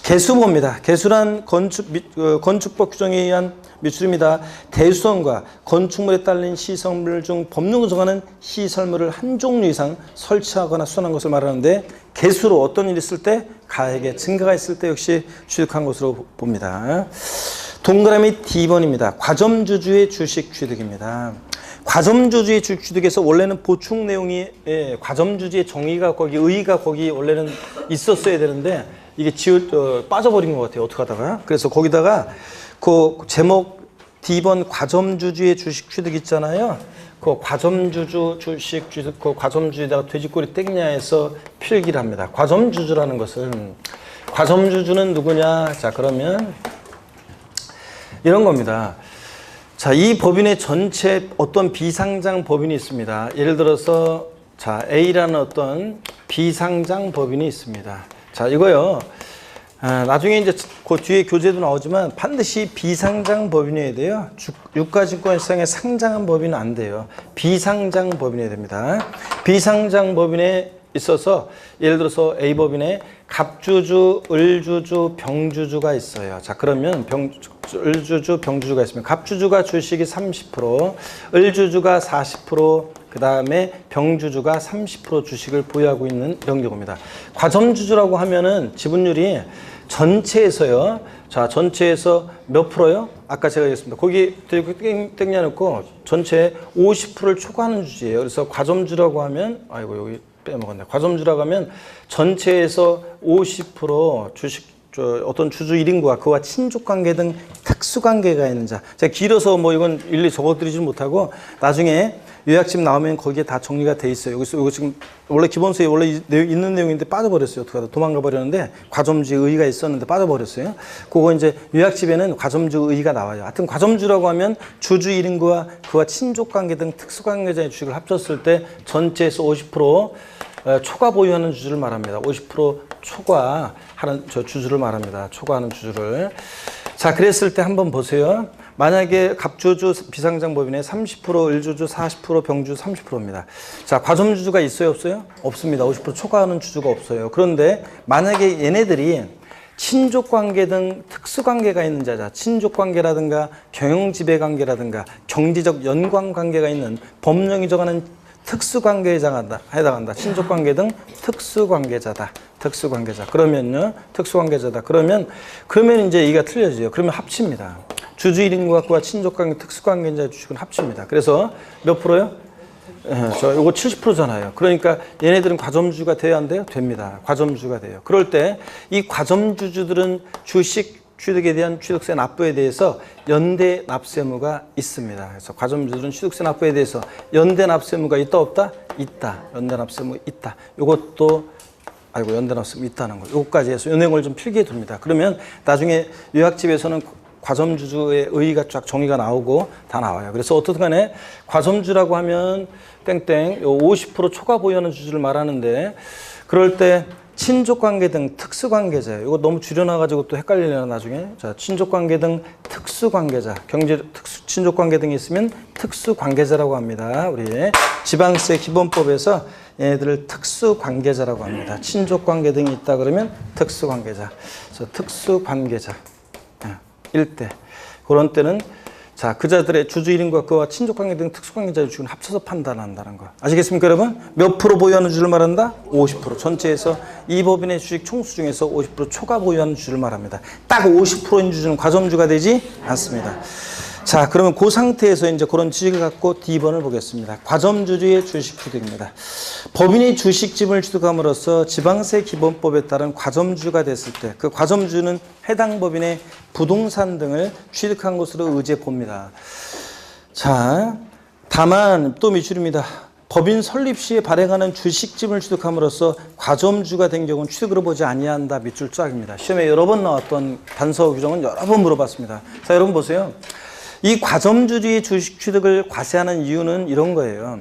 Speaker 1: 개수 봅니다. 개수란 건축법 규정에 의한 밑줄입니다. 대수선과 건축물에 딸린 시설물 중 법률로 정하는 시설물을 한 종류 이상 설치하거나 수선한 것을 말하는데 개수로 어떤 일이 있을 때 가액의 증가가 있을 때 역시 취득한 것으로 봅니다. 동그라미 D번입니다. 과점주주의 주식 취득입니다. 과점주주의 주식 취득에서 원래는 보충 내용이 과점주주의 정의가 거기 의의가 거기 원래는 있었어야 되는데 이게 빠져버린 것 같아요. 어떻게 하다가. 그래서 거기다가 그 제목 D번 과점주주의 주식 취득 있잖아요. 그 과점주주 주식 취득 그 과점주주에다가 돼지꼬리 땡냐 해서 필기를 합니다. 과점주주라는 것은 과점주주는 누구냐? 자, 그러면 이런 겁니다. 자, 이 법인의 전체 어떤 비상장 법인이 있습니다. 예를 들어서 자, A라는 어떤 비상장 법인이 있습니다. 자, 이거요. 나중에 이제 그 뒤에 교재도 나오지만 반드시 비상장 법인이어야 돼요. 유가증권시장에 상장한 법인은 안 돼요. 비상장 법인이어야 됩니다. 비상장 법인에 있어서 예를 들어서 A법인에 갑주주, 을주주, 병주주가 있어요. 자, 그러면 을주주, 병주주가 있으면 갑주주가 주식이 30%, 을주주가 40%, 그 다음에 병주주가 30% 주식을 보유하고 있는 이런 경우입니다. 과점주주라고 하면은 지분율이 전체에서요. 자, 전체에서 몇 프로요? 아까 제가 얘기했습니다. 거기 땡겨놓고 전체 50%를 초과하는 주주예요. 그래서 과점주라고 하면, 아이고, 여기 빼먹었네. 과점주라고 하면 전체에서 50% 주식, 어떤 주주 1인과 그와 친족관계 등 특수관계가 있는 자. 제가 길어서 뭐 이건 일일이 적어드리지 못하고 나중에 요약집 나오면 거기에 다 정리가 돼 있어요. 여기서 이거 지금 원래 기본서에 원래 있는 내용인데 빠져버렸어요. 어떻게 하다 도망가 버렸는데 과점주 의의가 있었는데 빠져버렸어요. 그거 이제 요약집에는 과점주 의의가 나와요. 하여튼 과점주라고 하면 주주 1인과 그와 친족관계 등 특수관계자의 주식을 합쳤을 때 전체에서 50% 초과 보유하는 주주를 말합니다. 50% 초과하는 저 주주를 말합니다. 초과하는 주주를. 자, 그랬을 때 한번 보세요. 만약에 갑주주 비상장 법인의 30%, 을주주 40%, 병주주 30%입니다. 자, 과점주주가 있어요, 없어요? 없습니다. 50% 초과하는 주주가 없어요. 그런데 만약에 얘네들이 친족관계 등 특수관계가 있는 자자, 친족관계라든가 경영지배관계라든가 경제적 연관관계가 있는 법령이 정하는 특수관계에 해당한다. 친족관계 등 특수관계자다. 특수관계자. 그러면요, 특수관계자다. 그러면 이제 이가 틀려져요. 그러면 합칩니다. 주주 1인과 그와 친족관계, 특수관계자의 주식은 합칩니다. 그래서 몇 프로요? 요거 70%잖아요. 그러니까 얘네들은 과점주주가 돼야 안 돼요? 됩니다. 과점주주가 돼요. 그럴 때 이 과점주주들은 주식 취득에 대한 취득세 납부에 대해서 연대 납세무가 있습니다. 그래서 과점주들은 취득세 납부에 대해서 연대 납세무가 있다 없다? 있다. 연대 납세무 있다. 이것도 연대 납세무 있다는 거. 요거까지 해서 요 내용을 좀 필기해 둡니다. 그러면 나중에 요약집에서는 과점주주의 의의가 쫙 정의가 나오고 다 나와요. 그래서 어떻든 간에 과점주라고 하면 땡땡 요 50% 초과 보유하는 주주를 말하는데 그럴 때 친족관계 등 특수관계자 이거 너무 줄여놔가지고 또 헷갈리려나 나중에. 자, 친족관계 등 특수관계자 친족관계 등이 있으면 특수관계자라고 합니다. 우리 지방세 기본법에서 얘네들을 특수관계자라고 합니다. 친족관계 등이 있다 그러면 특수관계자. 그래서 특수관계자 일대 그런 때는 자, 그자들의 주주 이름과 그와 친족관계 등 특수관계자의 주식을 합쳐서 판단한다는 거. 아시겠습니까, 여러분? 몇 프로 보유하는 주를 말한다? 50%. 전체에서 이 법인의 주식 총수 중에서 50% 초과 보유하는 주를 말합니다. 딱 50%인 주주는 과점주가 되지 않습니다. 자, 그러면 그 상태에서 이제 그런 지식을 갖고 D번을 보겠습니다. 과점주주의 주식 취득입니다. 법인의 주식집을 취득함으로써 지방세 기본법에 따른 과점주가 됐을 때 그 과점주는 해당 법인의 부동산 등을 취득한 것으로 의지해 봅니다. 자, 다만 또 밑줄입니다. 법인 설립 시에 발행하는 주식집을 취득함으로써 과점주가 된 경우는 취득으로 보지 아니한다. 밑줄 쫙입니다. 시험에 여러 번 나왔던 단서 규정은 여러 번 물어봤습니다. 자, 여러분 보세요. 이 과점주주의 주식 취득을 과세하는 이유는 이런 거예요.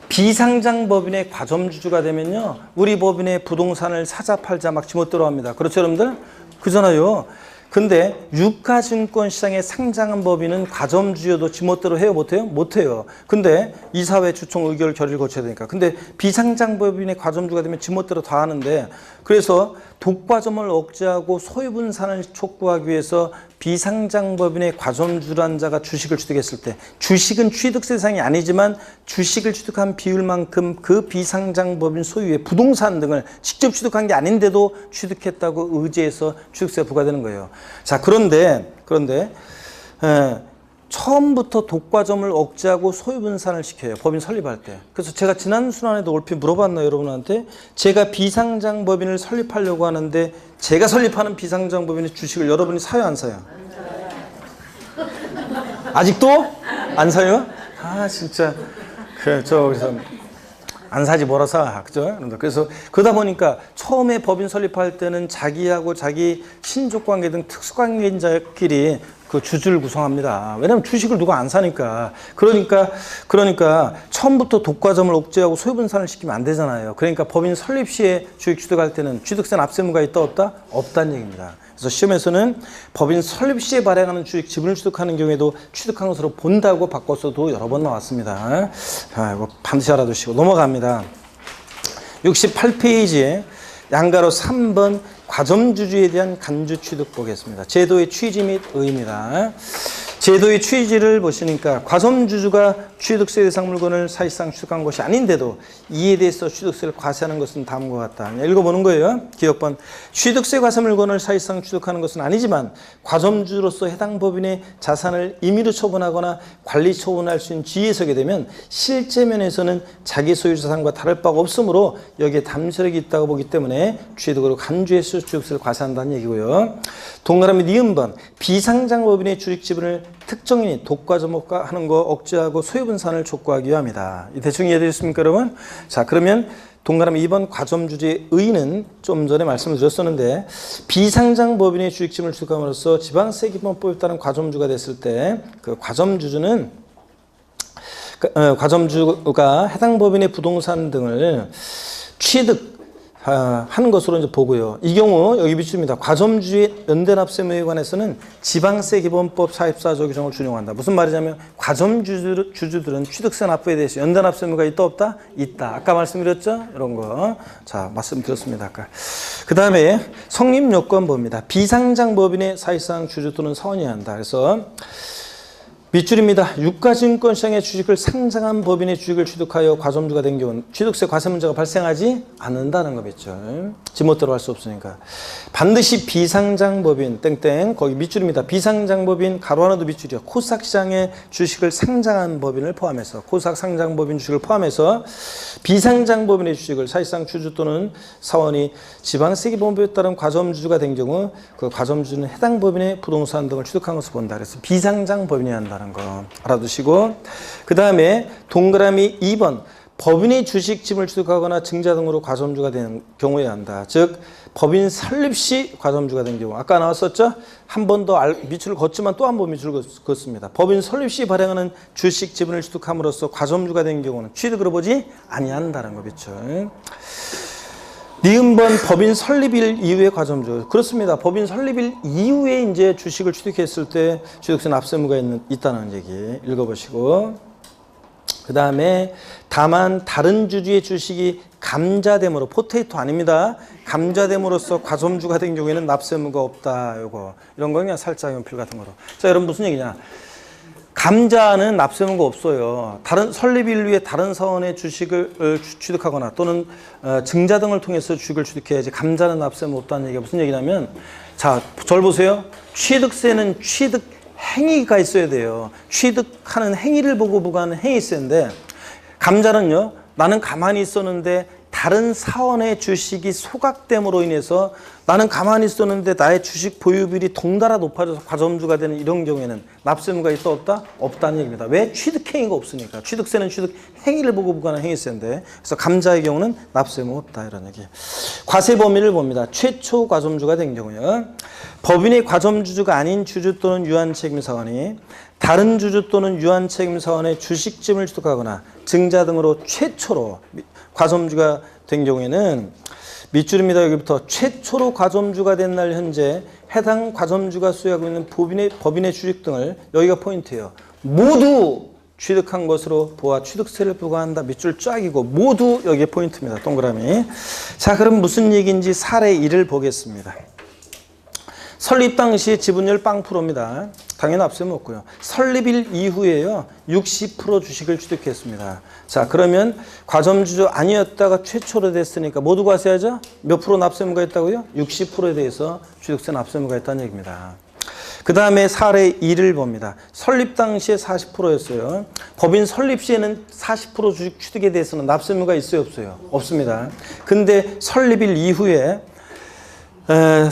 Speaker 1: 비상장 법인의 과점주주가 되면요, 우리 법인의 부동산을 사자 팔자 막 지멋대로 합니다. 그렇죠, 여러분들? 그잖아요. 근데 유가증권 시장에 상장한 법인은 과점주여도 지멋대로 해요, 못해요? 못해요. 근데 이사회 주총 의결 결의를 거쳐야 되니까. 근데 비상장 법인의 과점주가 되면 지멋대로 다 하는데, 그래서 독과점을 억제하고 소유분산을 촉구하기 위해서 비상장 법인의 과점주란 자가 주식을 취득했을 때, 주식은 취득세 대상이 아니지만 주식을 취득한 비율만큼 그 비상장 법인 소유의 부동산 등을 직접 취득한 게 아닌데도 취득했다고 의지해서 취득세가 부과되는 거예요. 자, 그런데 처음부터 독과점을 억제하고 소유분산을 시켜요. 법인 설립할 때. 그래서 제가 지난 순환에도 얼핏 물어봤나요, 여러분한테? 제가 비상장 법인을 설립하려고 하는데 제가 설립하는 비상장 법인의 주식을 여러분이 사요, 안 사요? 아직도? 안 사요? 아, 진짜. 그래서 안 사지 뭐라 사. 그죠? 그래서 그러다 보니까 처음에 법인 설립할 때는 자기하고 자기 신족관계 등 특수관계자끼리 그 주주를 구성합니다. 왜냐하면 주식을 누가 안 사니까. 그러니까 처음부터 독과점을 억제하고 소유분산을 시키면 안 되잖아요. 그러니까 법인 설립 시에 주식 취득할 때는 취득세 납세무가 있다 없다? 없다는 얘기입니다. 그래서 시험에서는 법인 설립 시에 발행하는 주식 지분을 취득하는 경우에도 취득한 것으로 본다고 바꿔서도 여러 번 나왔습니다. 자, 이거 반드시 알아두시고 넘어갑니다. 68페이지에 양가로 3번 과점주주에 대한 간주 취득 보겠습니다. 제도의 취지 및 의미입니다. 제도의 취지를 보시니까 과점주주가 취득세 대상 물건을 사실상 취득한 것이 아닌데도 이에 대해서 취득세를 과세하는 것은 다음과 같다. 읽어보는 거예요. 기억번. 취득세 과세 물건을 사실상 취득하는 것은 아니지만 과점주로서 해당 법인의 자산을 임의로 처분하거나 관리 처분할 수 있는 지위에 서게 되면 실제 면에서는 자기 소유 자산과 다를 바가 없으므로 여기에 담세력이 있다고 보기 때문에 취득으로 간주해서 취득세를 과세한다는 얘기고요. 동그라미 니은번. 비상장 법인의 주식 지분을 특정인이 독과점하는 거 억제하고 소유분산을 촉구하기 위함이다. 대충 이해되셨습니까, 여러분? 자, 그러면 동그라미 2번 과점주주의 의의는 좀 전에 말씀을 드렸었는데 비상장 법인의 주식지분을 취득함으로써 지방세 기본법에 따른 과점주가 됐을 때 그 과점주가 해당 법인의 부동산 등을 취득한 것으로 이제 보고요. 이 경우 여기 비춥니다. 과점주의 연대납세무에 관해서는 지방세 기본법 44조 규정을 준용한다. 무슨 말이냐면 과점주주들은 취득세 납부에 대해서 연대납세무가 있다 없다? 있다. 아까 말씀드렸죠? 이런 거. 자, 말씀드렸습니다. 아까. 그 다음에 성립요건 봅니다. 비상장 법인의 사실상 주주 또는 사원이어야 한다. 그래서 밑줄입니다. 유가증권시장의 주식을 상장한 법인의 주식을 취득하여 과점주가 된 경우는 취득세 과세 문제가 발생하지 않는다는 거겠죠. 지멋대로 할 수 없으니까. 반드시 비상장 법인 땡땡 거기 밑줄입니다. 비상장 법인 가로 하나도 밑줄이요. 코스닥시장의 주식을 상장한 법인을 포함해서 코스닥 상장 법인 주식을 포함해서 비상장 법인의 주식을 사실상 주주 또는 사원이 지방세계본부에 따른 과점주가 된 경우 그 과점주는 해당 법인의 부동산 등을 취득한 것을 본다. 그래서 비상장 법인이 한다는 거 알아두시고 그 다음에 동그라미 2번 법인의 주식집을 취득하거나 증자 등으로 과점주가 되는 경우에 한다. 즉 법인 설립 시 과점주가 된 경우 아까 나왔었죠? 한 번 더 밑줄을 걷지만 또 한 번 밑줄을 걷습니다. 법인 설립 시 발행하는 주식 지분을 취득함으로써 과점주가 된 경우는 취득으로 보지 아니한다는 거겠죠. 니은번 법인 설립일 이후의 과점주. 그렇습니다. 법인 설립일 이후에 이제 주식을 취득했을 때 취득세 납세 의무가 있다는 얘기 읽어보시고 그 다음에 다만 다른 주주의 주식이 감자됨으로 포테이토 아닙니다. 감자됨으로써 과점주가 된 경우에는 납세 의무가 없다. 요거 이런 거 그냥 살짝 연필 같은 거로. 자 여러분 무슨 얘기냐? 감자는 납세 의무가 없어요. 다른 설립일 위에 다른 사원의 주식을 취득하거나 또는 증자 등을 통해서 주식을 취득해야지 감자는 납세 의무 없다는 얘기가 무슨 얘기냐면 자, 절 보세요. 취득세는 취득 행위가 있어야 돼요. 취득하는 행위를 보고 부과하는 행위세인데 감자는요. 나는 가만히 있었는데 다른 사원의 주식이 소각됨으로 인해서 나는 가만히 있었는데 나의 주식 보유비율이 덩달아 높아져서 과점주가 되는 이런 경우에는 납세 의무가 있다 없다? 없다는 얘기입니다. 왜? 취득행위가 없으니까. 취득세는 취득 행위를 보고 부과하는 행위세인데 그래서 감자의 경우는 납세 의무가 없다 이런 얘기. 과세 범위를 봅니다. 최초 과점주가 된 경우요. 법인의 과점주주가 아닌 주주 또는 유한책임사원이 다른 주주 또는 유한책임사원의 주식집을 취득하거나 증자 등으로 최초로 과점주가 된 경우에는 밑줄입니다. 여기부터 최초로 과점주가 된 날 현재 해당 과점주가 소유하고 있는 법인의 주식 등을 여기가 포인트예요. 모두 취득한 것으로 보아 취득세를 부과한다. 밑줄 쫙이고 모두 여기에 포인트입니다. 동그라미. 자 그럼 무슨 얘기인지 사례 1을 보겠습니다. 설립 당시 지분율 0%입니다. 당연히 납세 의무 없고요. 설립일 이후에요. 60% 주식을 취득했습니다. 자 그러면 과점주주 아니었다가 최초로 됐으니까 모두 과세하죠? 몇 프로 납세 의무가 있다고요? 60%에 대해서 취득세 납세 의무가 있다는 얘기입니다. 그 다음에 사례 2를 봅니다. 설립 당시에 40%였어요. 법인 설립 시에는 40% 주식 취득에 대해서는 납세 의무가 있어요? 없어요? 없습니다. 근데 설립일 이후에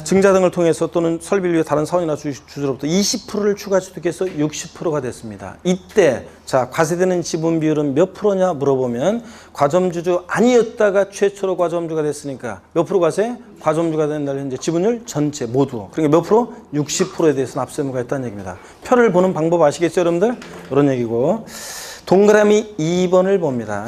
Speaker 1: 증자 등을 통해서 또는 설비를 위해 다른 사원이나 주주로부터 20%를 추가 취득해서 60%가 됐습니다. 이때 자 과세되는 지분 비율은 몇 프로냐 물어보면 과점주주 아니었다가 최초로 과점주가 됐으니까 몇 프로 과세? 과점주가 된 날 현재 지분율 전체 모두 그러니까 몇 프로? 60%에 대해서 납세 의무가 있다는 얘기입니다. 표를 보는 방법 아시겠죠 여러분들? 이런 얘기고 동그라미 2번을 봅니다.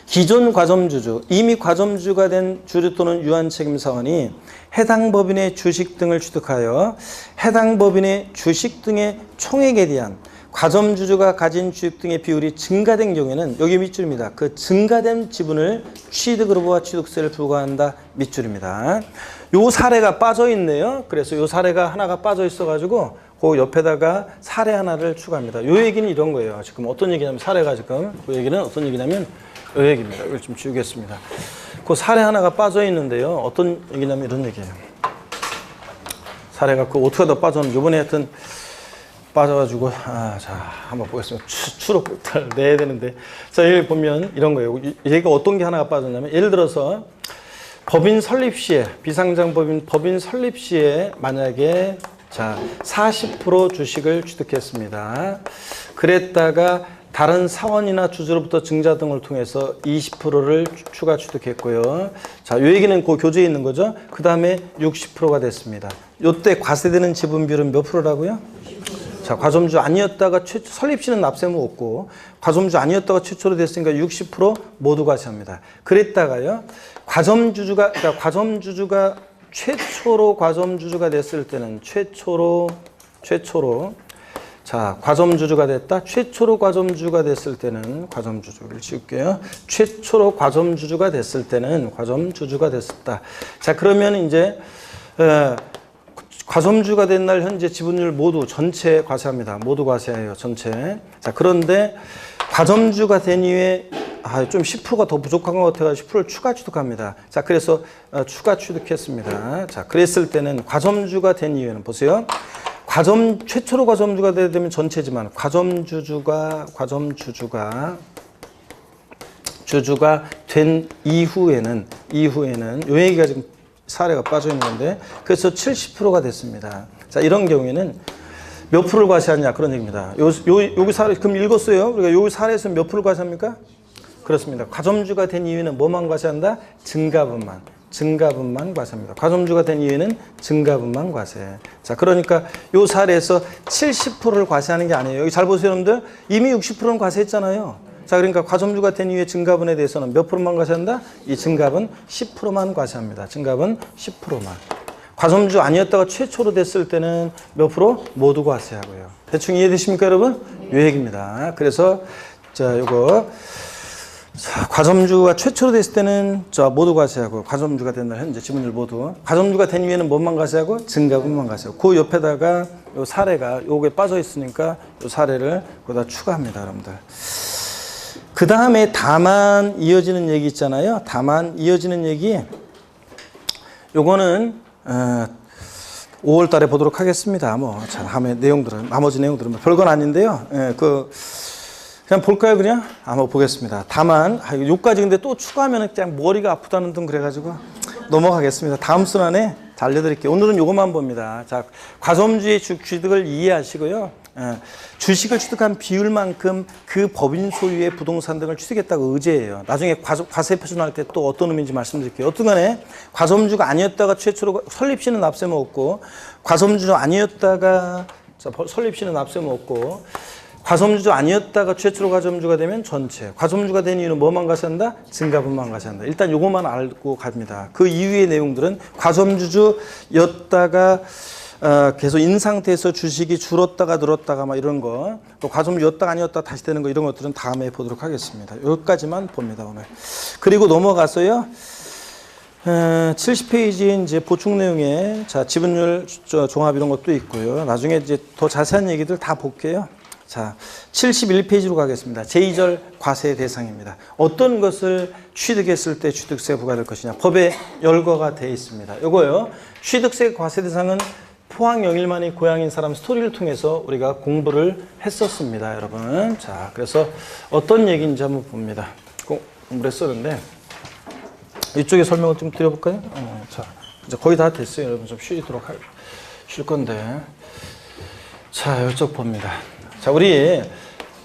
Speaker 1: 기존 과점주주, 이미 과점주가 된 주주 또는 유한책임사원이 해당 법인의 주식 등을 취득하여 해당 법인의 주식 등의 총액에 대한 과점주주가 가진 주식 등의 비율이 증가된 경우에는 여기 밑줄입니다. 그 증가된 지분을 취득으로 보아 취득세를 부과한다. 밑줄입니다. 요 사례가 빠져 있네요. 그래서 요 사례가 하나가 빠져 있어가지고 그 옆에다가 사례 하나를 추가합니다. 요 얘기는 이런 거예요. 지금 어떤 얘기냐면 사례가 지금 그 얘기는 어떤 얘기냐면 이 얘기입니다. 이걸 좀 지우겠습니다. 그 사례 하나가 빠져 있는데요. 어떤 얘기냐면 이런 얘기예요. 사례가 그 어떻게 더 빠졌는지 이번에 하여튼 빠져가지고 자 한번 보겠습니다. 추록부터 내야 되는데 자 여기 보면 이런 거예요. 얘가 어떤 게 하나가 빠졌냐면 예를 들어서 법인 설립 시에 비상장 법인 설립 시에 만약에 자 40% 주식을 취득했습니다. 그랬다가 다른 사원이나 주주로부터 증자 등을 통해서 20%를 추가 취득했고요. 자, 이 얘기는 그 교재에 있는 거죠. 그 다음에 60%가 됐습니다. 이때 과세되는 지분 비율은 몇 프로라고요? 자, 과점주 아니었다가 설립 시는 납세 의무 없고 과점주 아니었다가 최초로 됐으니까 60% 모두 과세합니다. 그랬다가요. 과점주주가 최초로 과점주주가 됐을 때는 최초로 자, 과점주주가 됐다. 최초로 과점주가 됐을 때는 과점주주를 지울게요. 최초로 과점주주가 됐을 때는 과점주주가 됐었다. 자, 그러면 이제 과점주가 된 날 현재 지분율 모두 전체 과세합니다. 모두 과세해요. 전체. 자, 그런데 과점주가 된 이후에 좀 10%가 더 부족한 것 같아가지고 10%를 추가 취득합니다. 자, 그래서 추가 취득했습니다. 자, 그랬을 때는 과점주가 된 이후에는 보세요. 최초로 과점주가 되면 전체지만 주주가 된 이후에는 요 얘기가 지금 사례가 빠져 있는 건데 그래서 70%가 됐습니다. 자, 이런 경우에는 몇 프로를 과세하냐 그런 얘기입니다. 여기 사례 그럼 읽었어요. 우리가 여기 사례에서 몇 프로를 과세합니까? 그렇습니다. 과점주가 된 이후에는 뭐만 과세한다? 증가분만 과세합니다. 과점주가 된 이후에는 증가분만 과세. 자, 그러니까 요 사례에서 70%를 과세하는 게 아니에요. 여기 잘 보세요, 여러분들. 이미 60%는 과세했잖아요. 자, 그러니까 과점주가 된 이후에 증가분에 대해서는 몇 프로만 과세한다? 이 증가분 10%만 과세합니다. 증가분 10%만. 과점주 아니었다가 최초로 됐을 때는 몇 프로? 모두 과세하고요. 대충 이해되십니까, 여러분? 요 얘기입니다. 그래서 자, 요거 과점주가 최초로 됐을 때는 모두 과세하고 과점주가 된 날 현재 지분율 모두 과점주가 된 이후에는 뭐만 과세하고 증가분만 과세하고 그 옆에다가 요 사례가 요게 빠져 있으니까 요 사례를 거기다 추가합니다, 여러분들. 그 다음에 다만 이어지는 얘기 있잖아요. 다만 이어지는 얘기 요거는 5월 달에 보도록 하겠습니다. 자, 다음에 나머지 내용들은 별건 아닌데요. 그냥 볼까요, 그냥? 한번 보겠습니다. 다만, 요까지 근데 또 추가하면 그냥 머리가 아프다는 등 그래가지고 넘어가겠습니다. 다음 순환에 알려드릴게요. 오늘은 요것만 봅니다. 자, 과점주의 취득을 이해하시고요. 주식을 취득한 비율만큼 그 법인 소유의 부동산 등을 취득했다고 의제해요. 나중에 과세 표준할 때 또 어떤 의미인지 말씀드릴게요. 어떤 간에 과점주가 아니었다가 최초로 설립시는 납세무 없고 과점주 아니었다가 설립시는 납세무 없고 과점주 아니었다가 최초로 과점주가 되면 전체. 과점주가 된 이유는 뭐만 과세한다? 증가분만 과세한다. 일단 요것만 알고 갑니다. 그 이후의 내용들은 과점주였다가 계속 인 상태에서 주식이 줄었다가 늘었다가 막 이런 거, 또 과점주였다가 아니었다가 다시 되는 거 이런 것들은 다음에 보도록 하겠습니다. 여기까지만 봅니다, 오늘. 그리고 넘어가서요. 70페이지 이제 보충 내용에 지분율 종합 이런 것도 있고요. 나중에 이제 더 자세한 얘기들 다 볼게요. 자, 71페이지로 가겠습니다. 제2절 과세 대상입니다. 어떤 것을 취득했을 때 취득세 부과될 것이냐. 법에 열거가 되어 있습니다. 요거요. 취득세 과세 대상은 포항 영일만이 고향인 사람 스토리를 통해서 우리가 공부를 했었습니다, 여러분. 자, 그래서 어떤 얘기인지 한번 봅니다. 공부를 했었는데 이쪽에 설명을 좀 드려볼까요? 자, 이제 거의 다 됐어요. 여러분 좀 쉴 건데. 자, 이쪽 봅니다. 자, 우리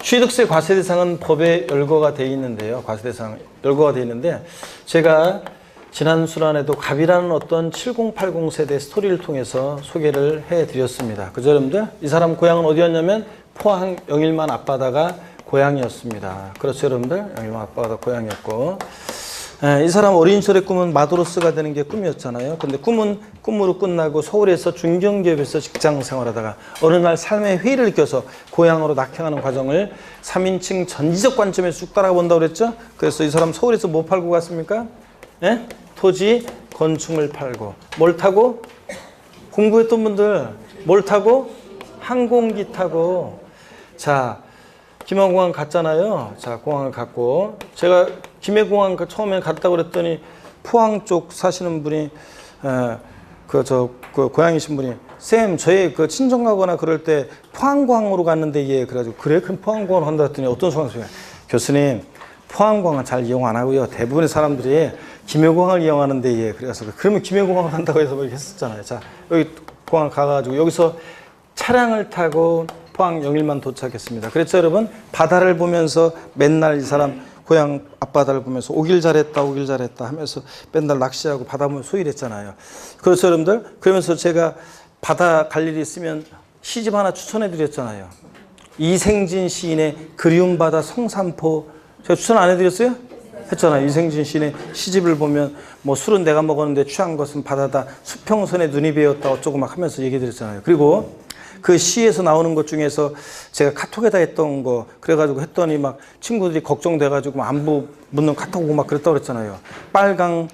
Speaker 1: 취득세 과세 대상은 법에 열거가 되어 있는데요. 과세 대상 열거가 되어 있는데 제가 지난 순환에도 갑이라는 어떤 7080 세대 스토리를 통해서 소개를 해드렸습니다. 그죠, 여러분들? 이 사람 고향은 어디였냐면 포항 영일만 앞바다가 고향이었습니다. 그렇죠, 여러분들? 영일만 앞바다 고향이었고 이 사람 어린 시절의 꿈은 마도로스가 되는 게 꿈이었잖아요. 근데 꿈은 꿈으로 끝나고 서울에서 중견기업에서 직장 생활하다가 어느 날 삶의 회의를 느껴서 고향으로 낙향하는 과정을 3인칭 전지적 관점에서 쭉 따라가 본다고 그랬죠. 그래서 이 사람 서울에서 뭐 팔고 갔습니까? 예? 토지, 건축물 팔고. 뭘 타고? 공부했던 분들 뭘 타고? 항공기 타고. 자, 김해공항 갔잖아요. 자, 공항을 갔고 제가 김해공항 처음에 갔다고 그랬더니 포항 쪽 사시는 분이 고향이신 분이 쌤 저희 그 친정 가거나 그럴 때 포항공항으로 갔는데 예 그래가지고 그래 그럼 포항공항으로 한다 했더니 어떤 상황이에요? 교수님 포항공항은 잘 이용 안 하고요. 대부분의 사람들이 김해공항을 이용하는데 예 그래서 그러면 김해공항을 한다고 해서 뭐 이렇게 했었잖아요. 자, 여기 공항 가가지고 여기서 차량을 타고 포항 영일만 도착했습니다. 그래서 여러분 바다를 보면서 맨날 이 사람 고향 앞바다를 보면서 오길 잘했다 하면서 맨날 낚시하고 바다 보면 소일했잖아요. 그렇죠, 여러분들? 그러면서 제가 바다 갈 일이 있으면 시집 하나 추천해 드렸잖아요. 이생진 시인의 그리운 바다 성산포 제가 추천 안 해드렸어요? 했잖아요. 이생진 시인의 시집을 보면 뭐 술은 내가 먹었는데 취한 것은 바다다 수평선에 눈이 베었다 어쩌고 막 하면서 얘기 드렸잖아요. 그리고 그 시에서 나오는 것 중에서 제가 카톡에다 했던 거 그래가지고 했더니 막 친구들이 걱정돼가지고 안부 묻는 카톡 오고 막 그랬다고 그랬잖아요. 빨강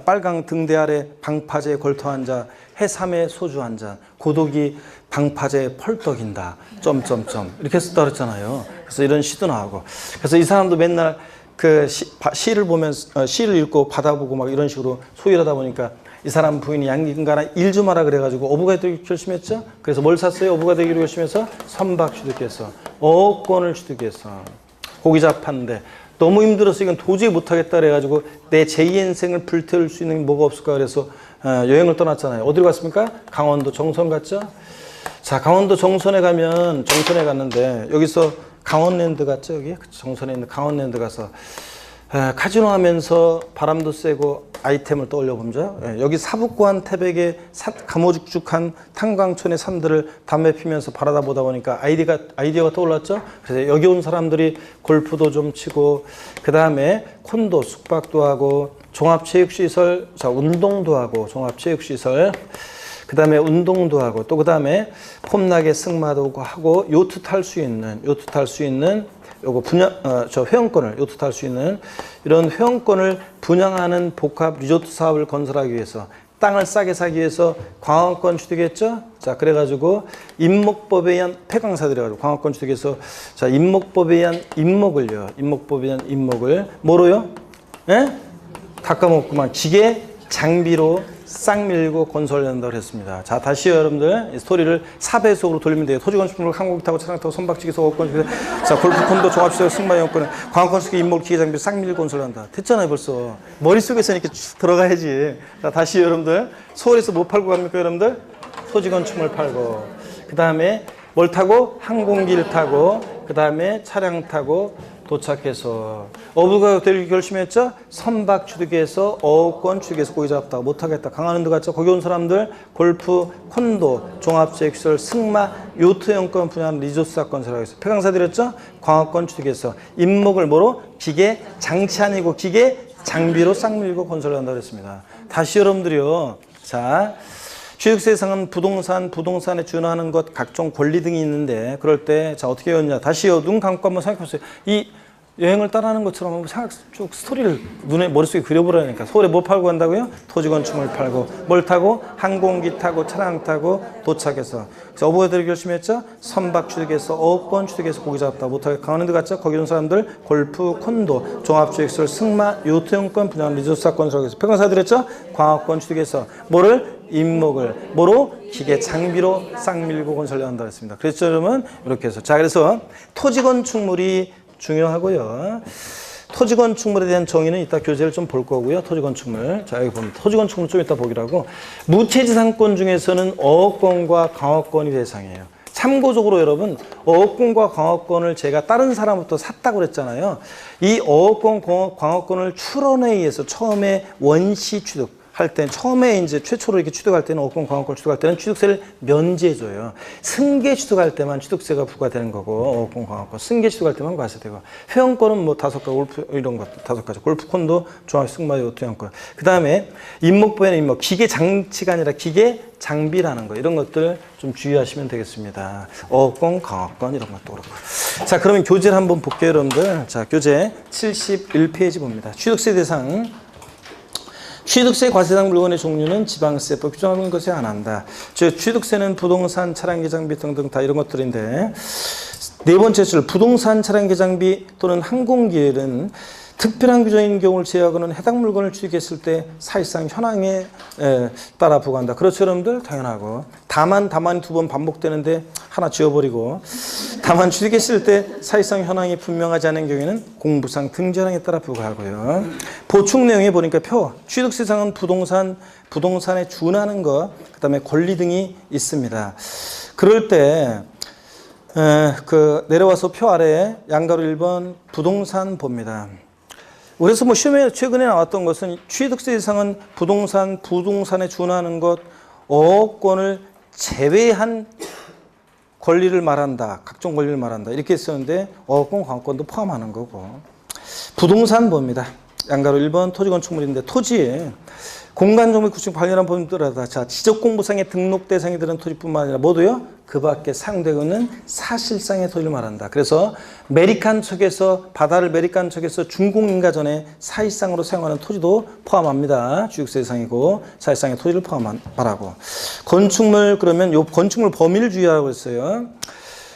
Speaker 1: 빨강 등대 아래 방파제에 걸터 앉아 해삼에 소주 한 잔 고독이 방파제에 펄떡인다 점점점 이렇게 썼다 그랬잖아요. 그래서 이런 시도 나오고 그래서 이 사람도 맨날 그 시를 보면서 시를 읽고 받아보고 막 이런 식으로 소일하다 보니까 이 사람 부인이 양긴가나 일 좀 하라 그래가지고 어부가 되기로 결심했죠. 그래서 뭘 샀어요? 어부가 되기로 결심해서 선박 취득해서 어업권을 취득해서 고기 잡았는데 너무 힘들어서 이건 도저히 못하겠다 그래가지고 내 제2의 인생을 불태울 수 있는 게 뭐가 없을까 그래서 여행을 떠났잖아요. 어디로 갔습니까? 강원도 정선 갔죠. 자, 강원도 정선에 가면 정선에 갔는데 여기서 강원랜드 갔죠. 여기 정선에 있는 강원랜드 가서 카지노 하면서 바람도 세고 아이템을 떠올려 보죠. 여기 사북고한 태백의 가모죽죽한 탄광촌의 산들을 담배 피면서 바라다 보다 보니까 아이디어가 떠올랐죠. 그래서 여기 온 사람들이 골프도 좀 치고 그 다음에 콘도 숙박도 하고 종합체육시설, 자 운동도 하고 종합체육시설 그 다음에 운동도 하고 또 그 다음에 폼나게 승마도 하고 요트 탈 수 있는 요거 저 회원권을 요트 탈 수 있는 이런 회원권을 분양하는 복합 리조트 사업을 건설하기 위해서 땅을 싸게 사기 위해서 광업권 취득했죠. 자, 그래가지고 임목법에 의한 폐강사들이 가지고 광업권 취득해서 자, 임목법에 의한 임목을 뭐로요? 예? 다 까먹구만. 기계 장비로 싹 밀고 건설된다고 했습니다. 자, 다시 여러분들 이 스토리를 4배속으로 돌리면 돼요. 토지건축물, 항공기 타고 차량 타고 선박치기서 어업권, 자 골프콘도 종합시설 승마용권을 광업건축기 임목 기계 장비 싹 밀고 건설한다. 됐잖아요 벌써. 머릿속에서 이렇게 쭉 들어가야지. 자, 다시 여러분들 서울에서 뭐 팔고 갑니까 여러분들? 토지건축물 팔고 그 다음에 뭘 타고? 항공기를 타고 그 다음에 차량 타고 도착해서 어부가 되기 결심했죠. 선박 취득해서 어업권 취득해서 고기 잡다 못하겠다. 강화랜드 갔죠. 거기 온 사람들 골프, 콘도, 종합체육시설, 승마, 요트용권 분야는 리조트 사건 설하겠어. 폐강사 드렸죠. 광업권 취득해서 임목을 뭐로? 기계 장치 아니고 기계 장비로 싹 밀고 건설한다고 그랬습니다. 다시 여러분들이요. 자. 취득세상은 부동산에 준하는 것, 각종 권리 등이 있는데, 그럴 때, 자, 어떻게 했냐. 다시요, 눈 감고 한번 생각해 보세요. 이 여행을 따라하는 것처럼 한번 쭉 스토리를 머릿속에 그려보라니까. 서울에 뭐 팔고 간다고요? 토지건축물 팔고, 뭘 타고? 항공기 타고, 차량 타고, 도착해서. 어부가 되기 결심했죠? 선박 취득해서, 어업권 취득해서 고기 잡다 못하게 강원랜드 갔죠? 거기 온 사람들, 골프, 콘도, 종합주택시설, 승마, 요트용권 분양 리조트 사건 설계해서. 폐광사들 했죠? 광업권 취득해서, 뭐를? 임목을 뭐로? 기계 장비로 싹 밀고 건설한다 했습니다. 그래서 여러분 이렇게 해서 자 그래서 토지건축물이 중요하고요. 토지건축물에 대한 정의는 이따 교재를 좀 볼 거고요. 토지건축물 자 여기 보면 토지건축물 좀 이따 보기라고 무채지상권 중에서는 어업권과 강업권이 대상이에요. 참고적으로 여러분 어업권과 광업권을 제가 다른 사람부터 샀다고 그랬잖아요. 이 어업권, 광업권을 출원에 의해서 처음에 원시 취득 할 때는 처음에 이제 최초로 이렇게 취득할 때는 어업권, 광업권 취득할 때는 취득세를 면제해줘요. 승계 취득할 때만 취득세가 부과되는 거고 어업권, 광업권 승계 취득할 때만 과세되고 회원권은 뭐 5가지 골프 이런 것 5가지 골프 콘도 종합 승마 요트 회원권 그 다음에 임목부에는 임목 기계 장치가 아니라 기계 장비라는 거 이런 것들 좀 주의하시면 되겠습니다. 어업권, 광업권 이런 것도 그렇고 자 그러면 교재를 한번 볼게요 여러분들. 자 교재 71페이지 봅니다. 취득세 대상 취득세 과세당 물건의 종류는 지방세법 규정하는 것에 안 한다. 즉 취득세는 부동산, 차량기 장비 등등 다 이런 것들인데 네 번째 줄 부동산, 차량기 장비 또는 항공기에는 특별한 규정인 경우를 제외하고는 해당 물건을 취득했을 때 사실상 현황에 따라 부과한다. 그렇죠 여러분들? 당연하고 다만이 두 번 반복되는데 하나 지워버리고 다만 취득했을 때 사실상 현황이 분명하지 않은 경우에는 공부상 등재량에 따라 부과하고요. 보충 내용에 보니까 취득세상은 부동산에 준하는 것, 그 다음에 권리 등이 있습니다. 그럴 때 내려와서 표 아래에 양가로 1번 부동산 봅니다. 그래서 뭐 시험에 최근에 나왔던 것은 취득세 대상은 부동산에 준하는 것, 어업권을 제외한 권리를 말한다. 각종 권리를 말한다. 이렇게 했었는데 어업권, 광업권도 포함하는 거고. 부동산 봅니다. 양가로 1번 토지건축물인데 토지에 공간정비 구축 관련한 법률들하다. 자, 지적공부상에 등록 대상이 되는 토지뿐만 아니라 모두요. 그 밖에 사용되고 있는 사실상의 토지를 말한다. 그래서 메리칸 척에서 바다를 메리칸 척에서 중공인가 전에 사실상으로 사용하는 토지도 포함합니다. 주육세 대상이고 사실상의 토지를 포함하라고. 건축물 그러면 요 건축물 범위를 주의하라고 했어요.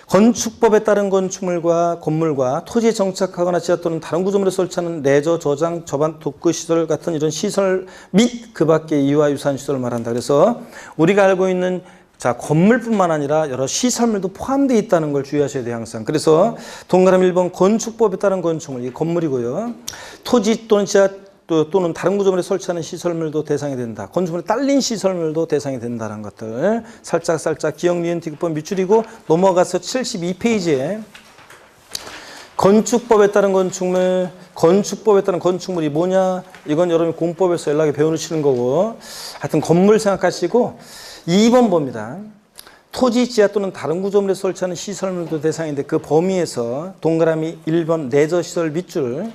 Speaker 1: 건축법에 따른 건축물과 건물과 토지에 정착하거나 지하 또는 다른 구조물에 설치하는 레저, 저장, 저반, 독거 시설 같은 이런 시설 및 그 밖의 이와 유사한 시설을 말한다. 그래서 우리가 알고 있는 건물뿐만 아니라 여러 시설물도 포함되어 있다는 걸 주의하셔야 돼요, 항상. 그래서 동그라미 1번 건축법에 따른 건축물, 이 건물이고요. 토지 또는 지하 또는 다른 구조물에 설치하는 시설물도 대상이 된다. 건축물에 딸린 시설물도 대상이 된다는 것들 살짝 기억, 니은, 디귿번 밑줄이고 넘어가서 72페이지에 건축법에 따른 건축물, 건축법에 따른 건축물이 뭐냐? 이건 여러분이 공법에서 연락에 배워놓으시는 거고 하여튼 건물 생각하시고 2번 봅니다. 토지, 지하 또는 다른 구조물에 설치하는 시설물도 대상인데 그 범위에서 동그라미 1번 레저 시설 밑줄.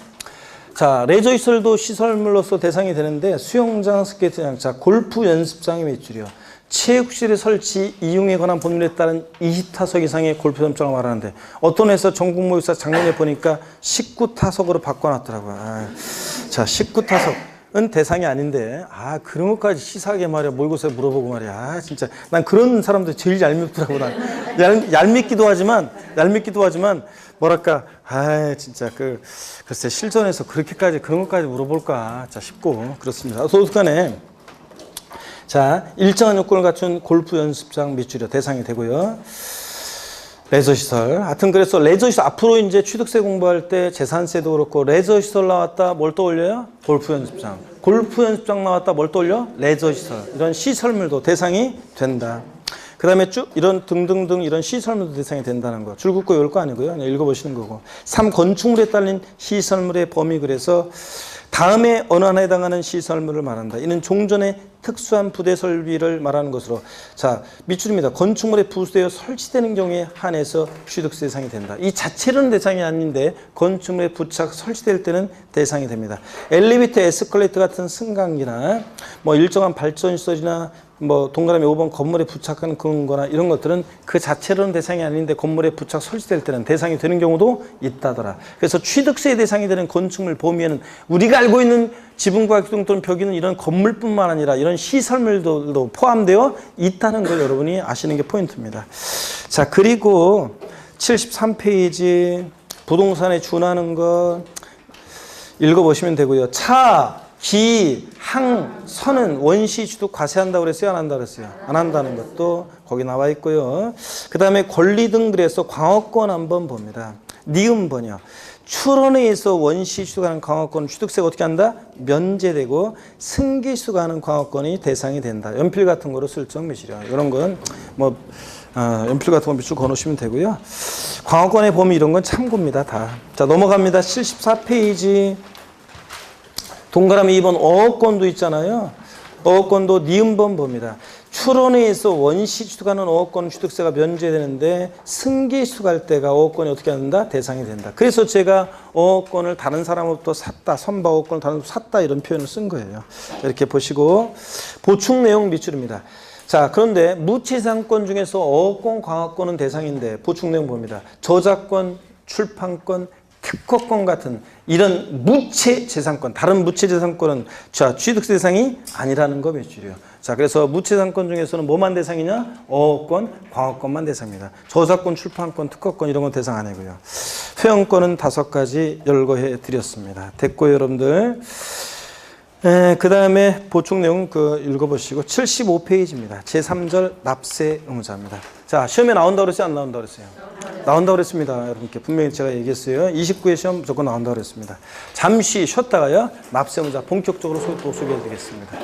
Speaker 1: 자, 레저 시설도 시설물로서 대상이 되는데 수영장, 스케이트장, 골프 연습장이 몇 줄이요? 체육실의 설치 이용에 관한 법률에 따른 20타석 이상의 골프 연습장을 말하는데 어떤 회사 전국모의사 작년에 보니까 19타석으로 바꿔놨더라고요. 자, 19타석은 대상이 아닌데 그런 것까지 시사하게 말이야 몰고서 물어보고 말이야. 진짜 난 그런 사람들 제일 얄밉더라고. 난 얄밉기도 하지만 뭐랄까, 진짜 글쎄 실전에서 그렇게까지 그런 것까지 물어볼까 싶고 그렇습니다. 소득간에 자, 일정한 요건을 갖춘 골프 연습장 밑줄이 대상이 되고요. 레저시설. 하여튼 그래서 레저시설 앞으로 이제 취득세 공부할 때 재산세도 그렇고 레저시설 나왔다 뭘 떠올려요? 골프 연습장. 골프 연습장 나왔다 뭘 떠올려? 레저시설. 이런 시설물도 대상이 된다. 그 다음에 쭉 이런 등등등 이런 시설물도 대상이 된다는 거. 줄 긋고 외울 거 아니고요. 그냥 읽어보시는 거고. 3. 건축물에 딸린 시설물의 범위. 그래서 다음에 어느 하나에 해당하는 시설물을 말한다. 이는 종전의 특수한 부대 설비를 말하는 것으로. 자, 밑줄입니다. 건축물에 부수되어 설치되는 경우에 한해서 취득세 대상이 된다. 이 자체로는 대상이 아닌데 건축물에 부착 설치될 때는 대상이 됩니다. 엘리베이터, 에스컬레이터 같은 승강기나 일정한 발전시설이나 동그라미 5번 건물에 부착하는 그런 거나 이런 것들은 그 자체로는 대상이 아닌데 건물에 부착 설치될 때는 대상이 되는 경우도 있다더라. 그래서 취득세 대상이 되는 건축물 범위에는 우리가 알고 있는 지붕과 기둥 또는 벽이는 이런 건물뿐만 아니라 이런 시설물도 포함되어 있다는 걸 여러분이 아시는 게 포인트입니다. 자, 그리고 73페이지 부동산에 준하는 것 읽어보시면 되고요. 차, 기, 항, 선은 원시 취득 과세한다고 그랬어요? 안 한다고 그랬어요? 안 한다는 것도 거기 나와 있고요. 그 다음에 권리 등 그래서 광어권 한번 봅니다. 니은 번역. 출원에 의해서 원시 취득하는 광어권은 취득세가 어떻게 한다? 면제되고 승계 취득하는 광어권이 대상이 된다. 연필 같은 거로 슬쩍 미시려. 이런 건 연필 같은 거 밑줄 그어놓으시면 되고요. 광어권의 범위 이런 건 참고입니다. 다. 자, 넘어갑니다. 74페이지. 동그라미 2번 어업권도 있잖아요. 어업권도 니은번 봅니다. 출원에 의해서 원시 취득하는 어업권 취득세가 면제되는데 승계 취득할 때가 어업권이 어떻게 한다? 대상이 된다. 그래서 제가 어업권을 다른 사람으로부터 샀다, 선박 어업권을 다른 사람으로부터 샀다 이런 표현을 쓴 거예요. 이렇게 보시고 보충 내용 밑줄입니다. 자, 그런데 무채상권 중에서 어업권, 광어권은 대상인데 보충 내용 봅니다. 저작권, 출판권, 특허권 같은 이런 무채재산권, 다른 무채재산권은 취득세 대상이 아니라는 거 몇 줄이요. 자, 그래서 무채재산권 중에서는 뭐만 대상이냐? 어업권, 광어권만 대상입니다. 저작권, 출판권, 특허권 이런 건 대상 아니고요. 회원권은 5가지 열거해 드렸습니다. 됐고요, 여러분들. 그 다음에 보충 내용 읽어보시고 75페이지입니다. 제3절 납세 의무자입니다. 자, 시험에 나온다고 그랬어요? 안 나온다고 그랬어요? 나온다고 그랬습니다. 여러분께 분명히 제가 얘기했어요. 29회 시험 무조건 나온다고 그랬습니다. 잠시 쉬었다가요. 납세 의무자 본격적으로 또 소개해 드리겠습니다.